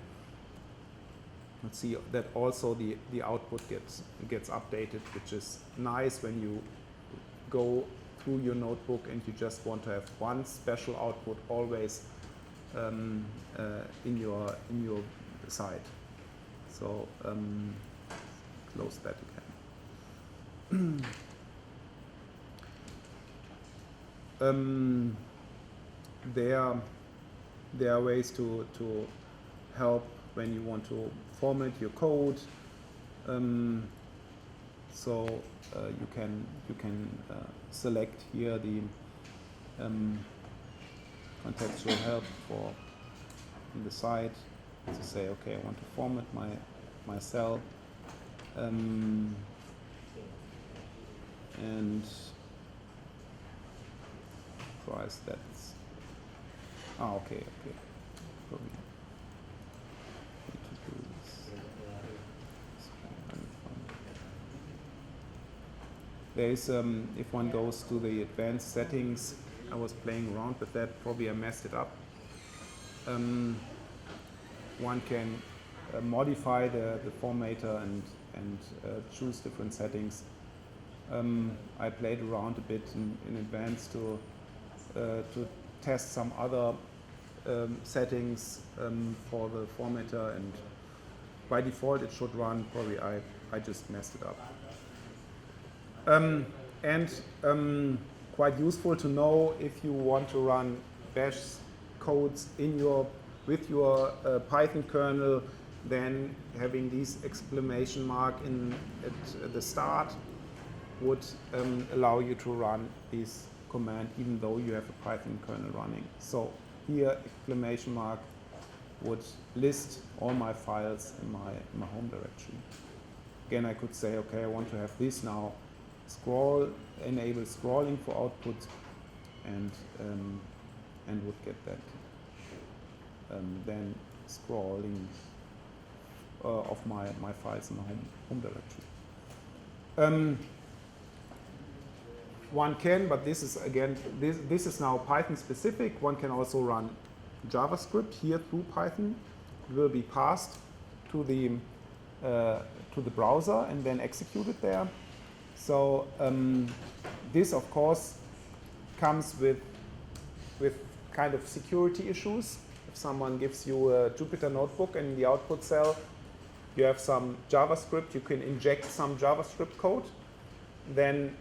let's see that also the output gets updated, which is nice when you go through your notebook and you just want to have one special output always in your site. So close that again. There are ways to help when you want to format your code. So you can select here the contextual help for the site to say, okay, I want to format my cell, and price that's okay. Probably need to do this. There is if one goes to the advanced settings, I was playing around with that, probably I messed it up. One can modify the formatter and choose different settings. I played around a bit in advance to test some other settings for the formatter, and by default it should run. Probably I just messed it up. And quite useful to know if you want to run bash codes with your Python kernel, then having these exclamation mark at the start would allow you to run this command even though you have a Python kernel running. So here exclamation mark would list all my files in my home directory. Again, I could say, okay, I want to have this now. Enable scrolling for output, and would get that. Then scrolling of my files in the home directory. One can, but this is again, this is now Python specific. One can also run JavaScript here through Python. It will be passed to the browser and then executed there. So this, of course, comes with kind of security issues. If someone gives you a Jupyter notebook and in the output cell you have some JavaScript, you can inject some JavaScript code, then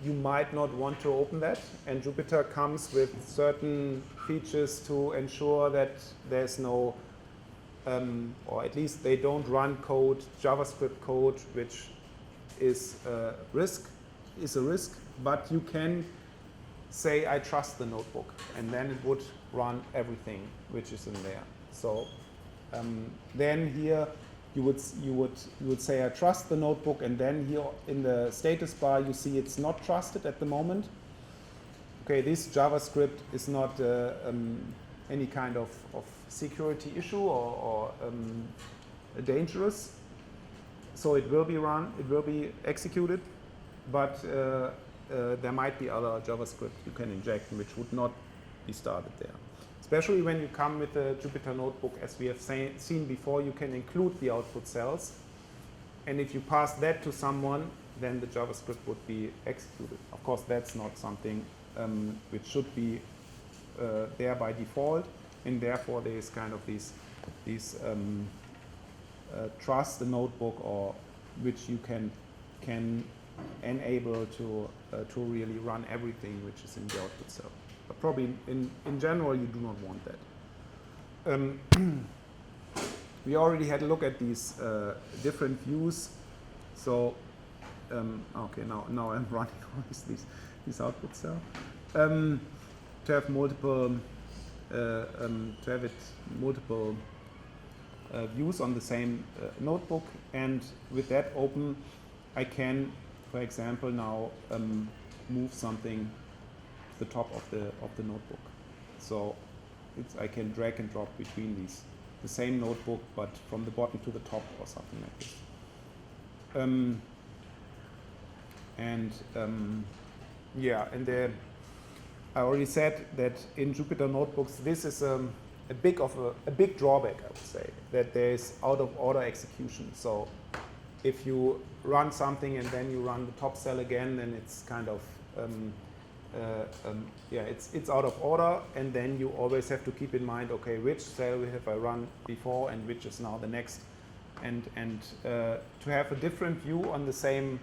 you might not want to open that. And Jupyter comes with certain features to ensure that there's no, or at least they don't run code, JavaScript code, which is a risk, but you can say I trust the notebook, and then it would run everything which is in there. So then here you would say I trust the notebook, and then here in the status bar you see it's not trusted at the moment. Okay, this JavaScript is not any kind of security issue or dangerous. So it will be run, it will be executed, but there might be other JavaScript you can inject which would not be started there. Especially when you come with a Jupyter notebook, as we have seen before, you can include the output cells. And if you pass that to someone, then the JavaScript would be executed. Of course, that's not something which should be there by default, and therefore there is kind of these trust the notebook, or which you can enable to really run everything which is in the output cell. But probably in general you do not want that. We already had a look at these different views. So okay, now I'm running these output cell. To have multiple views on the same notebook, and with that open, I can, for example, now move something to the top of the notebook. So I can drag and drop between these, the same notebook, but from the bottom to the top or something like this. Yeah, and I already said that in Jupyter notebooks, this is a big drawback, I would say, that there is out of order execution. So if you run something and then you run the top cell again, then it's kind of it's out of order, and then you always have to keep in mind, okay, which cell have I run before and which is now the next, and to have a different view on the same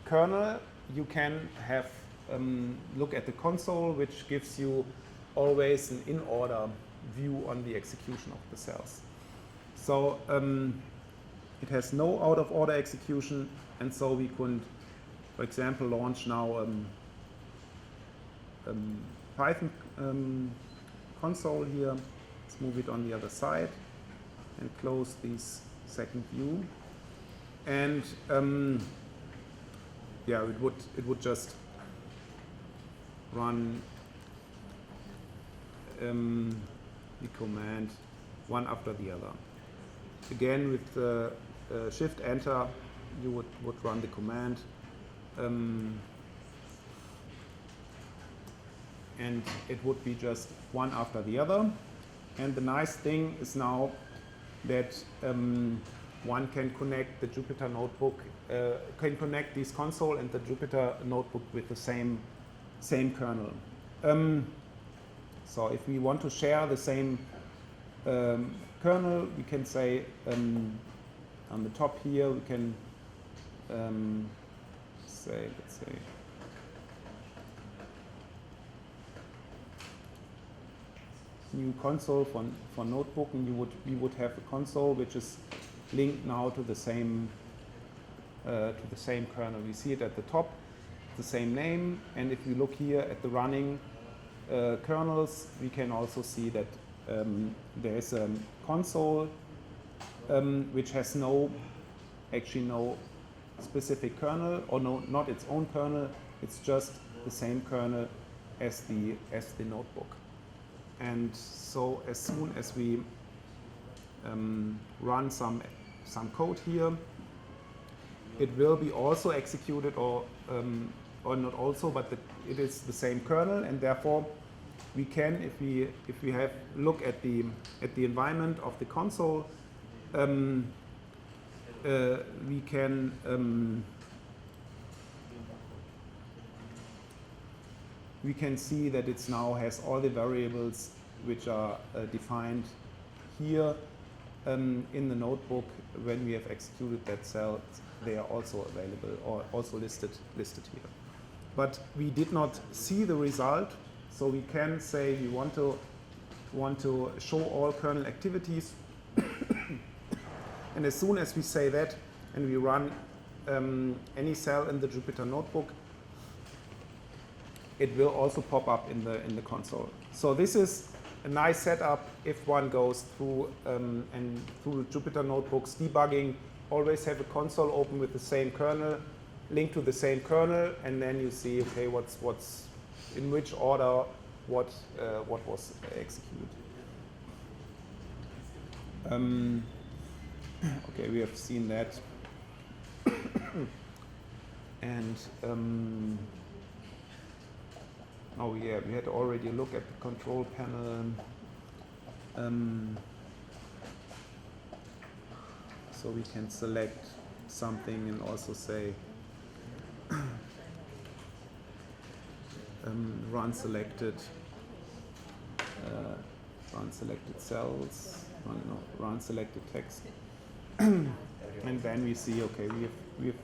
kernel, you can have look at the console, which gives you always an in-order view on the execution of the cells. So it has no out-of-order execution, and so we could, for example, launch now Python console here. Let's move it on the other side and close this second view. And yeah, it would just run the command one after the other. Again, with the Shift Enter, you would run the command, and it would be just one after the other. And the nice thing is now that one can connect the Jupyter notebook, can connect this console and the Jupyter notebook with the same kernel. So if we want to share the same kernel, we can say on the top here we can say, let's say, new console for notebook, and we would have a console which is linked now to the same kernel. We see it at the top, the same name, and if you look here at the running kernels, we can also see that there is a console which has no specific kernel, or not its own kernel. It's just the same kernel as the notebook. And so as soon as we run some code here, it will be also executed, or not also, but it is the same kernel, and therefore we can, if we have look at the environment of the console, we can see that it now has all the variables which are defined here in the notebook. When we have executed that cell, they are also available, or also listed here. But we did not see the result, so we can say we want to show all kernel activities. And as soon as we say that and we run any cell in the Jupyter notebook, it will also pop up in the console. So this is a nice setup if one goes through through Jupyter notebooks debugging. Always have a console open with the same kernel, linked to the same kernel, and then you see, okay, what's in which order what was executed. Okay, we have seen that, and oh yeah, we had already a look at the control panel. So we can select something and also say run selected cells, run selected text, and then we see, okay, we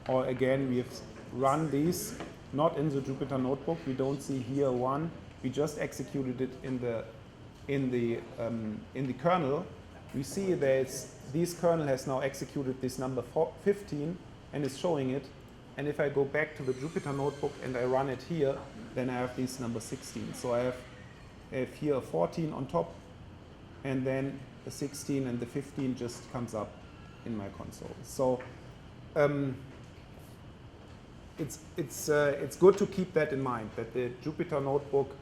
have run these not in the Jupyter notebook. We don't see here one. We just executed it in the kernel. We see this kernel has now executed this number 15 and is showing it. And if I go back to the Jupyter notebook and I run it here, then I have this number 16. So I have here a 14 on top, and then the 16, and the 15 just comes up in my console. So it's good to keep that in mind, that the Jupyter notebook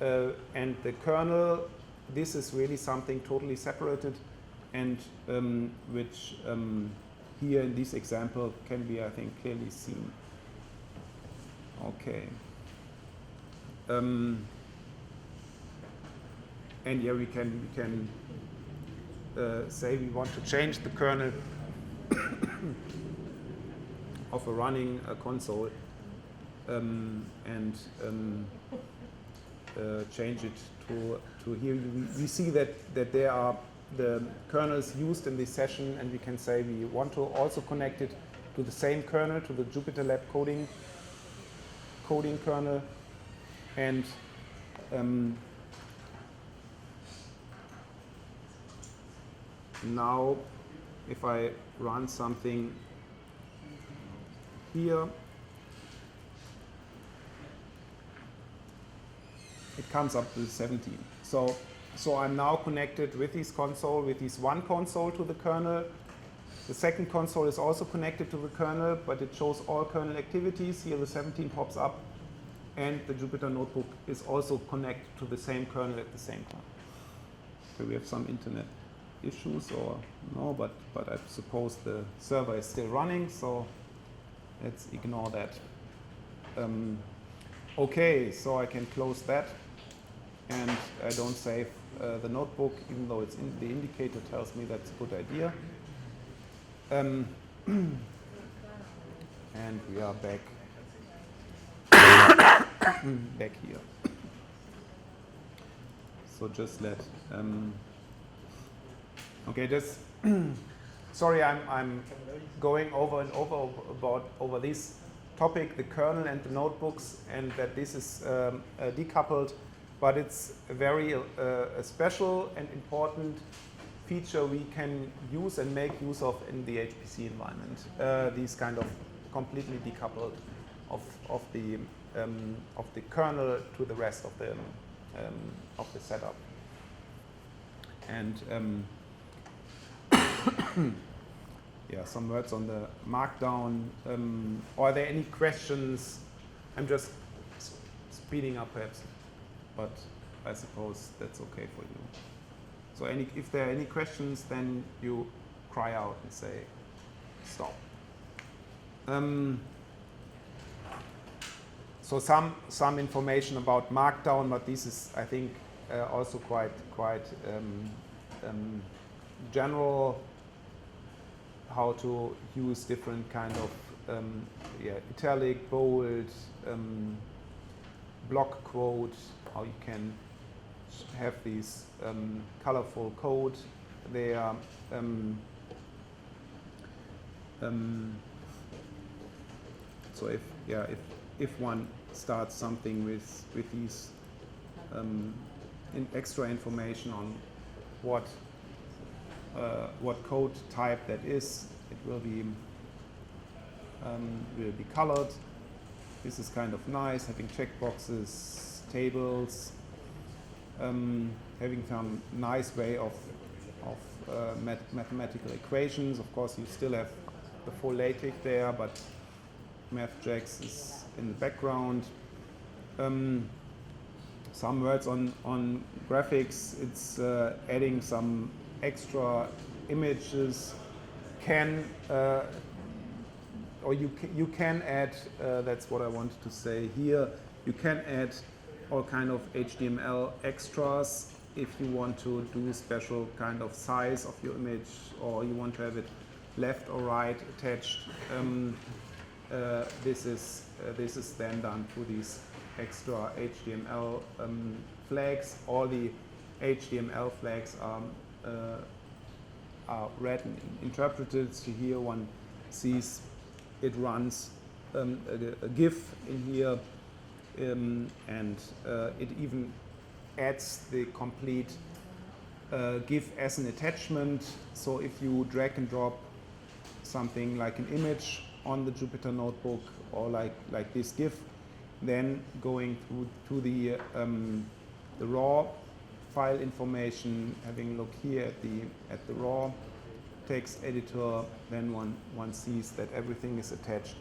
and the kernel, this is really something totally separated, and which here in this example can be, I think, clearly seen. Okay. And yeah, we can say we want to change the kernel of a running console and change it to here. We see that there are the kernels used in this session, and we can say we want to also connect it to the same kernel, to the Jupyter Lab coding kernel, and now if I run something here, it comes up with 17. So I'm now connected with this console, with this one console to the kernel. The second console is also connected to the kernel, but it shows all kernel activities. Here the 17 pops up, and the Jupyter notebook is also connected to the same kernel at the same time. So we have some internet issues, or no, but I suppose the server is still running, so let's ignore that. Okay, so I can close that, and I don't save the notebook, even though it's the indicator tells me that's a good idea. And we are back back here. So just let okay, just sorry, I'm going over and over this topic, the kernel and the notebooks, and that this is decoupled, but it's a very a special and important feature we can use and make use of in the HPC environment. These kind of completely decoupled of the kernel to the rest of the setup. And yeah, some words on the markdown. Are there any questions? I'm just speeding up perhaps, but I suppose that's okay for you. So if there are any questions, then you cry out and say stop. So some information about markdown, but this is, I think, also quite general. How to use different kind of italic, bold, block quote. How you can have these colorful code there. So if one starts something with these extra information on what code type that is, it will be colored. This is kind of nice, having checkboxes, tables, having some nice way of mathematical equations. Of course, you still have the full LaTeX there, but MathJax is in the background. Some words on graphics. It's adding some extra images. Or you can add. That's what I wanted to say here. You can add all kind of HTML extras if you want to do special kind of size of your image, or you want to have it left or right attached. This is then done through these extra HTML flags. All the HTML flags are read and interpreted. So here one sees it runs a GIF in here, and it even adds the complete GIF as an attachment. So if you drag and drop something like an image on the Jupyter notebook, or like this GIF, then going to the raw file information, having a look here at the raw text editor, then one sees that everything is attached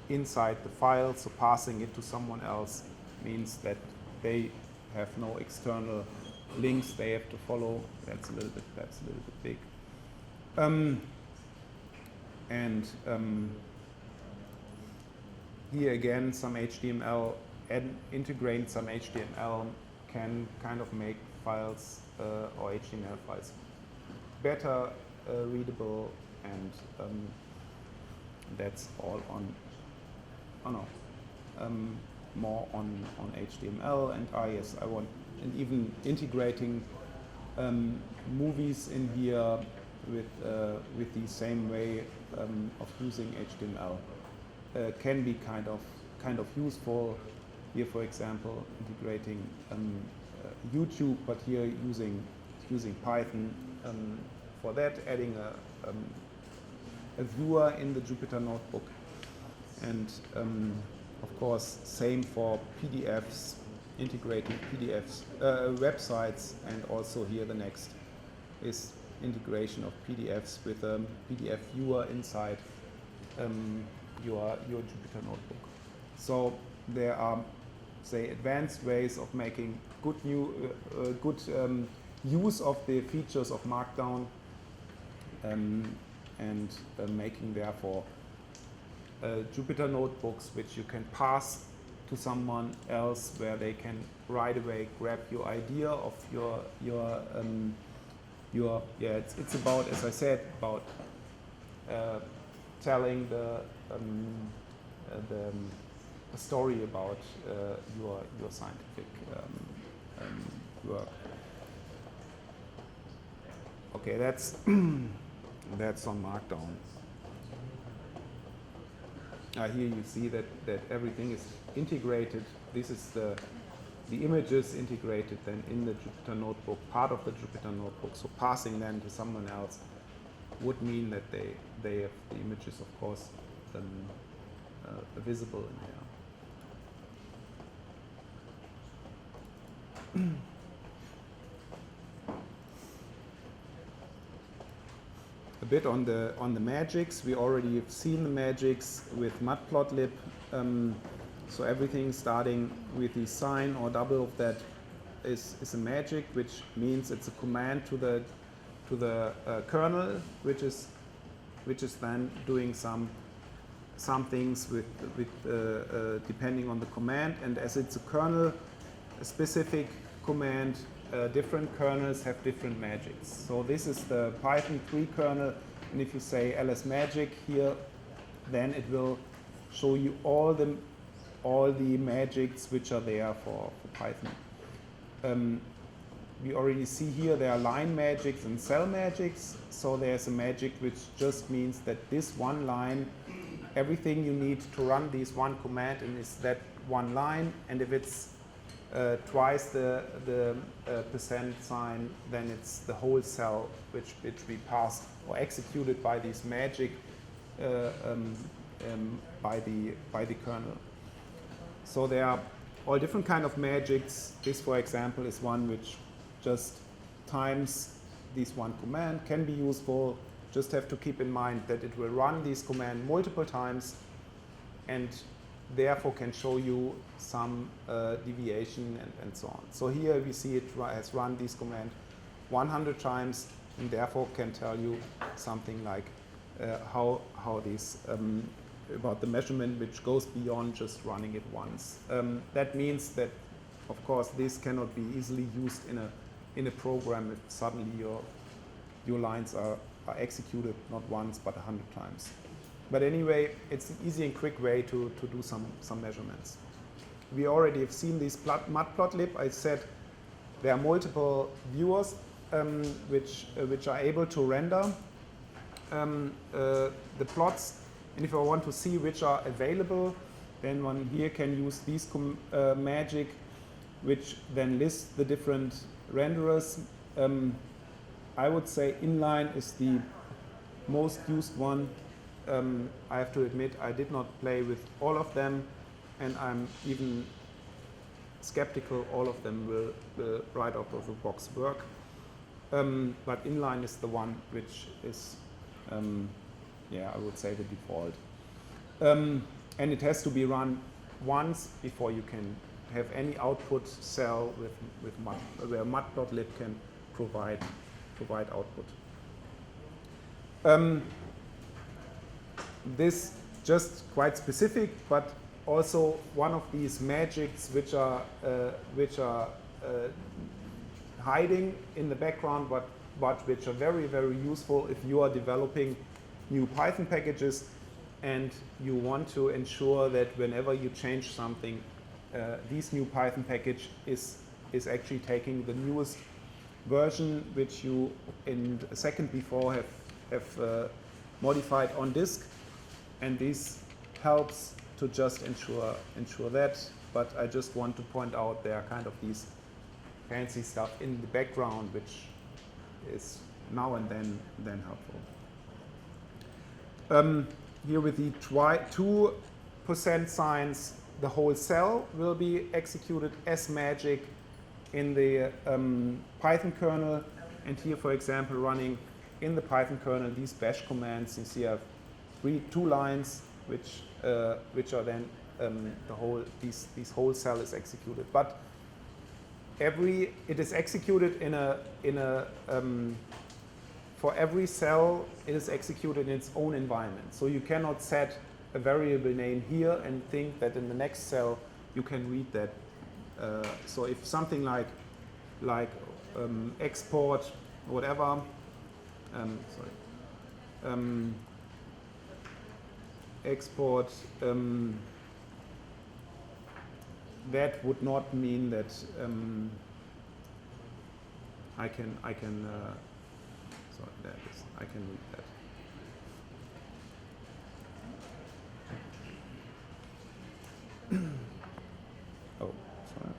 inside the file. So passing it to someone else means that they have no external links they have to follow. That's a little bit big. Here again, some HTML, integrating some HTML can kind of make files or HTML files better readable, and that's all on. More on HTML, and yes, I want, and even integrating movies in here with the same way of using HTML can be kind of useful. Here, for example, integrating YouTube, but here using Python for that, adding a viewer in the Jupyter notebook, and of course same for PDFs, integrating PDFs, websites, and also here the next is integration of PDFs with a PDF viewer inside your Jupyter notebook. So there are, say, advanced ways of making good use of the features of Markdown, and making therefore Jupyter notebooks which you can pass to someone else, where they can right away grab your idea of your it's about, as I said, about telling the story about your scientific work. Okay, that's that's on Markdown. Here you see that everything is integrated. This is the images integrated then in the Jupyter Notebook, part of the Jupyter Notebook. So passing them to someone else would mean that they have the images, of course, visible in there. A bit on the magics. We already have seen the magics with matplotlib. So everything starting with the sign or double of that is a magic, which means it's a command to the kernel, which is then doing some things with depending on the command. And as it's a kernel, a specific command, different kernels have different magics. So this is the Python 3 kernel, and if you say ls magic here, then it will show you all the magics which are there for Python. We already see here there are line magics and cell magics. So there's a magic which just means that this one line, everything you need to run this one command and is that one line, and if it's twice the percent sign, then it's the whole cell which we passed or executed by this magic by the kernel. So there are all different kind of magics. This, for example, is one which just times this one command, can be useful. Just have to keep in mind that it will run this command multiple times and therefore can show you some deviation and so on. So here we see it has run this command 100 times and therefore can tell you something like how this about the measurement which goes beyond just running it once. That means that, of course, this cannot be easily used in a program if suddenly your lines are executed not once but 100 times. But anyway, it's an easy and quick way to do some measurements. We already have seen this matplotlib. I said there are multiple viewers which are able to render the plots. And if I want to see which are available, then one here can use this magic, which then lists the different renderers. I would say inline is the most used one. I have to admit I did not play with all of them, and I'm even skeptical all of them will right out of the box work. But inline is the one which is I would say the default. And it has to be run once before you can have any output cell where matplotlib can provide output. This just quite specific, but also one of these magics which are hiding in the background, but which are very, very useful if you are developing new Python packages and you want to ensure that whenever you change something, this new Python package is actually taking the newest version which you in a second before have modified on disk, and this helps to just ensure that. But I just want to point out there are kind of these fancy stuff in the background which is now and then helpful. Here with the 2% signs, the whole cell will be executed as magic in the Python kernel. And here, for example, running in the Python kernel, these bash commands, you see I have two lines which are then this whole cell is executed. But it is executed for every cell, it is executed in its own environment. So you cannot set a variable name here and think that in the next cell you can read that. So if something like export whatever, export, that would not mean that I can sorry, there it is. I can read that. Oh, sorry.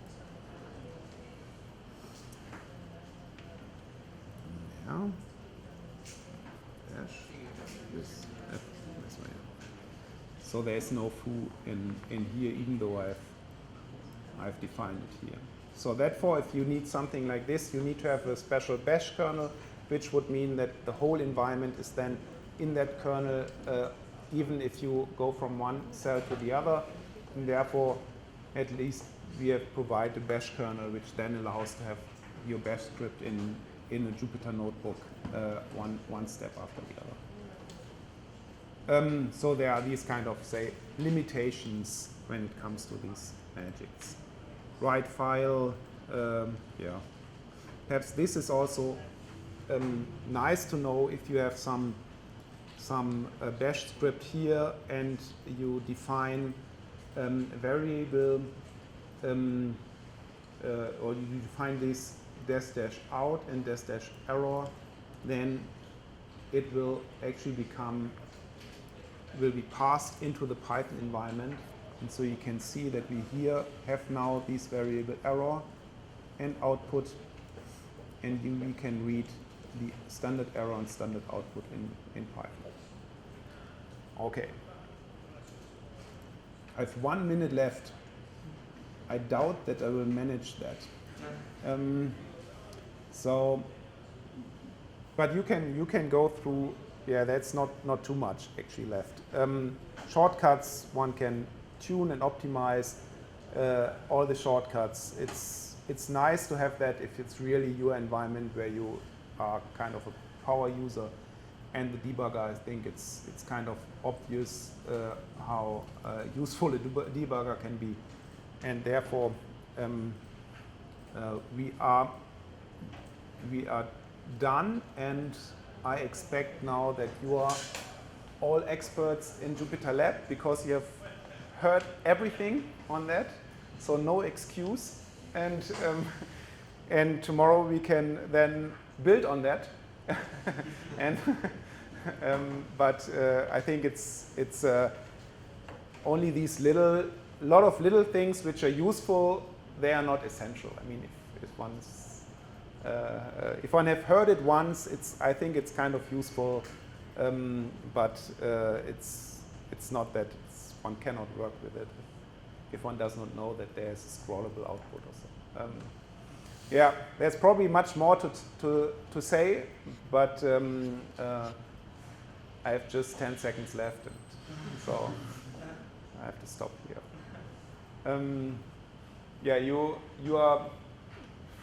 Yeah. Dash. This way. So there is no foo in here, even though I've defined it here. So therefore, if you need something like this, you need to have a special bash kernel, which would mean that the whole environment is then in that kernel, even if you go from one cell to the other. And therefore, at least we have provided a bash kernel, which then allows to have your bash script in a Jupyter notebook, one step after the other. So there are these kind of, say, limitations when it comes to these magics. Write file, yeah. Perhaps this is also nice to know if you have some bash script here and you define a variable or you define this dash out and dash error, then it will actually will be passed into the Python environment. And so you can see that we here have now this variable error and output, and we can read the standard error and standard output in Python. Okay. I have 1 minute left. I doubt that I will manage that. But you can go through. Yeah, that's not too much actually left. Shortcuts, one can tune and optimize all the shortcuts. It's nice to have that if it's really your environment where you are kind of a power user. And the debugger, I think it's kind of obvious how useful a debugger can be. And therefore, we are done, and I expect now that you are all experts in Jupyter Lab because you have heard everything on that, so no excuse. And tomorrow we can then build on that. And but I think it's only these lot of little things which are useful. They are not essential. I mean, if one have heard it once, I think it's kind of useful, but it's not that one cannot work with it if one does not know that there's a scrollable output or so. Yeah, there's probably much more to say, but I have just 10 seconds left, and so I have to stop here. Yeah, you are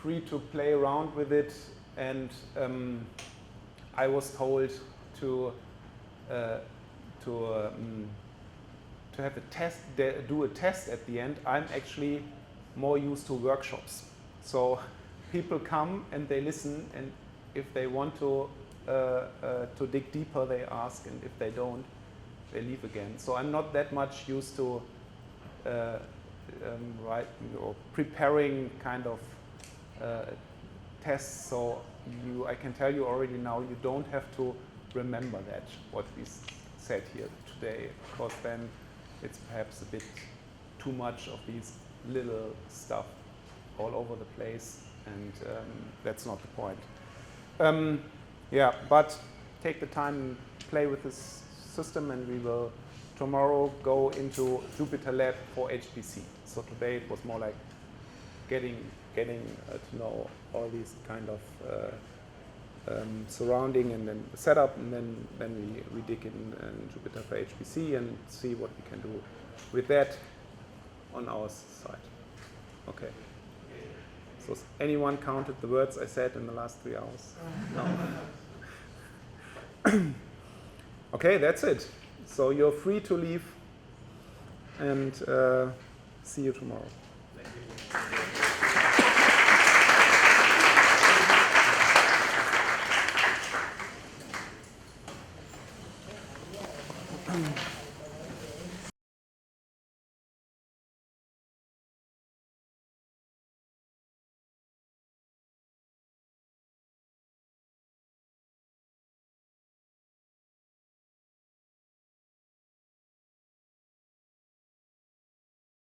free to play around with it, and I was told to have a test, do a test at the end. I'm actually more used to workshops. So people come and they listen, and if they want to dig deeper, they ask, and if they don't, they leave again. So I'm not that much used to writing or preparing kind of tests. So I can tell you already now, you don't have to remember that, what we said here today, because then it's perhaps a bit too much of these little stuff all over the place, and that's not the point. Yeah, but take the time and play with this system, and we will tomorrow go into Jupyter Lab for HPC. So today it was more like getting to know all these kind of surrounding and then setup, and then we dig in Jupyter for HPC and see what we can do with that on our side. Okay. So anyone counted the words I said in the last 3 hours? No. Okay, that's it. So you're free to leave, and see you tomorrow. Thank you.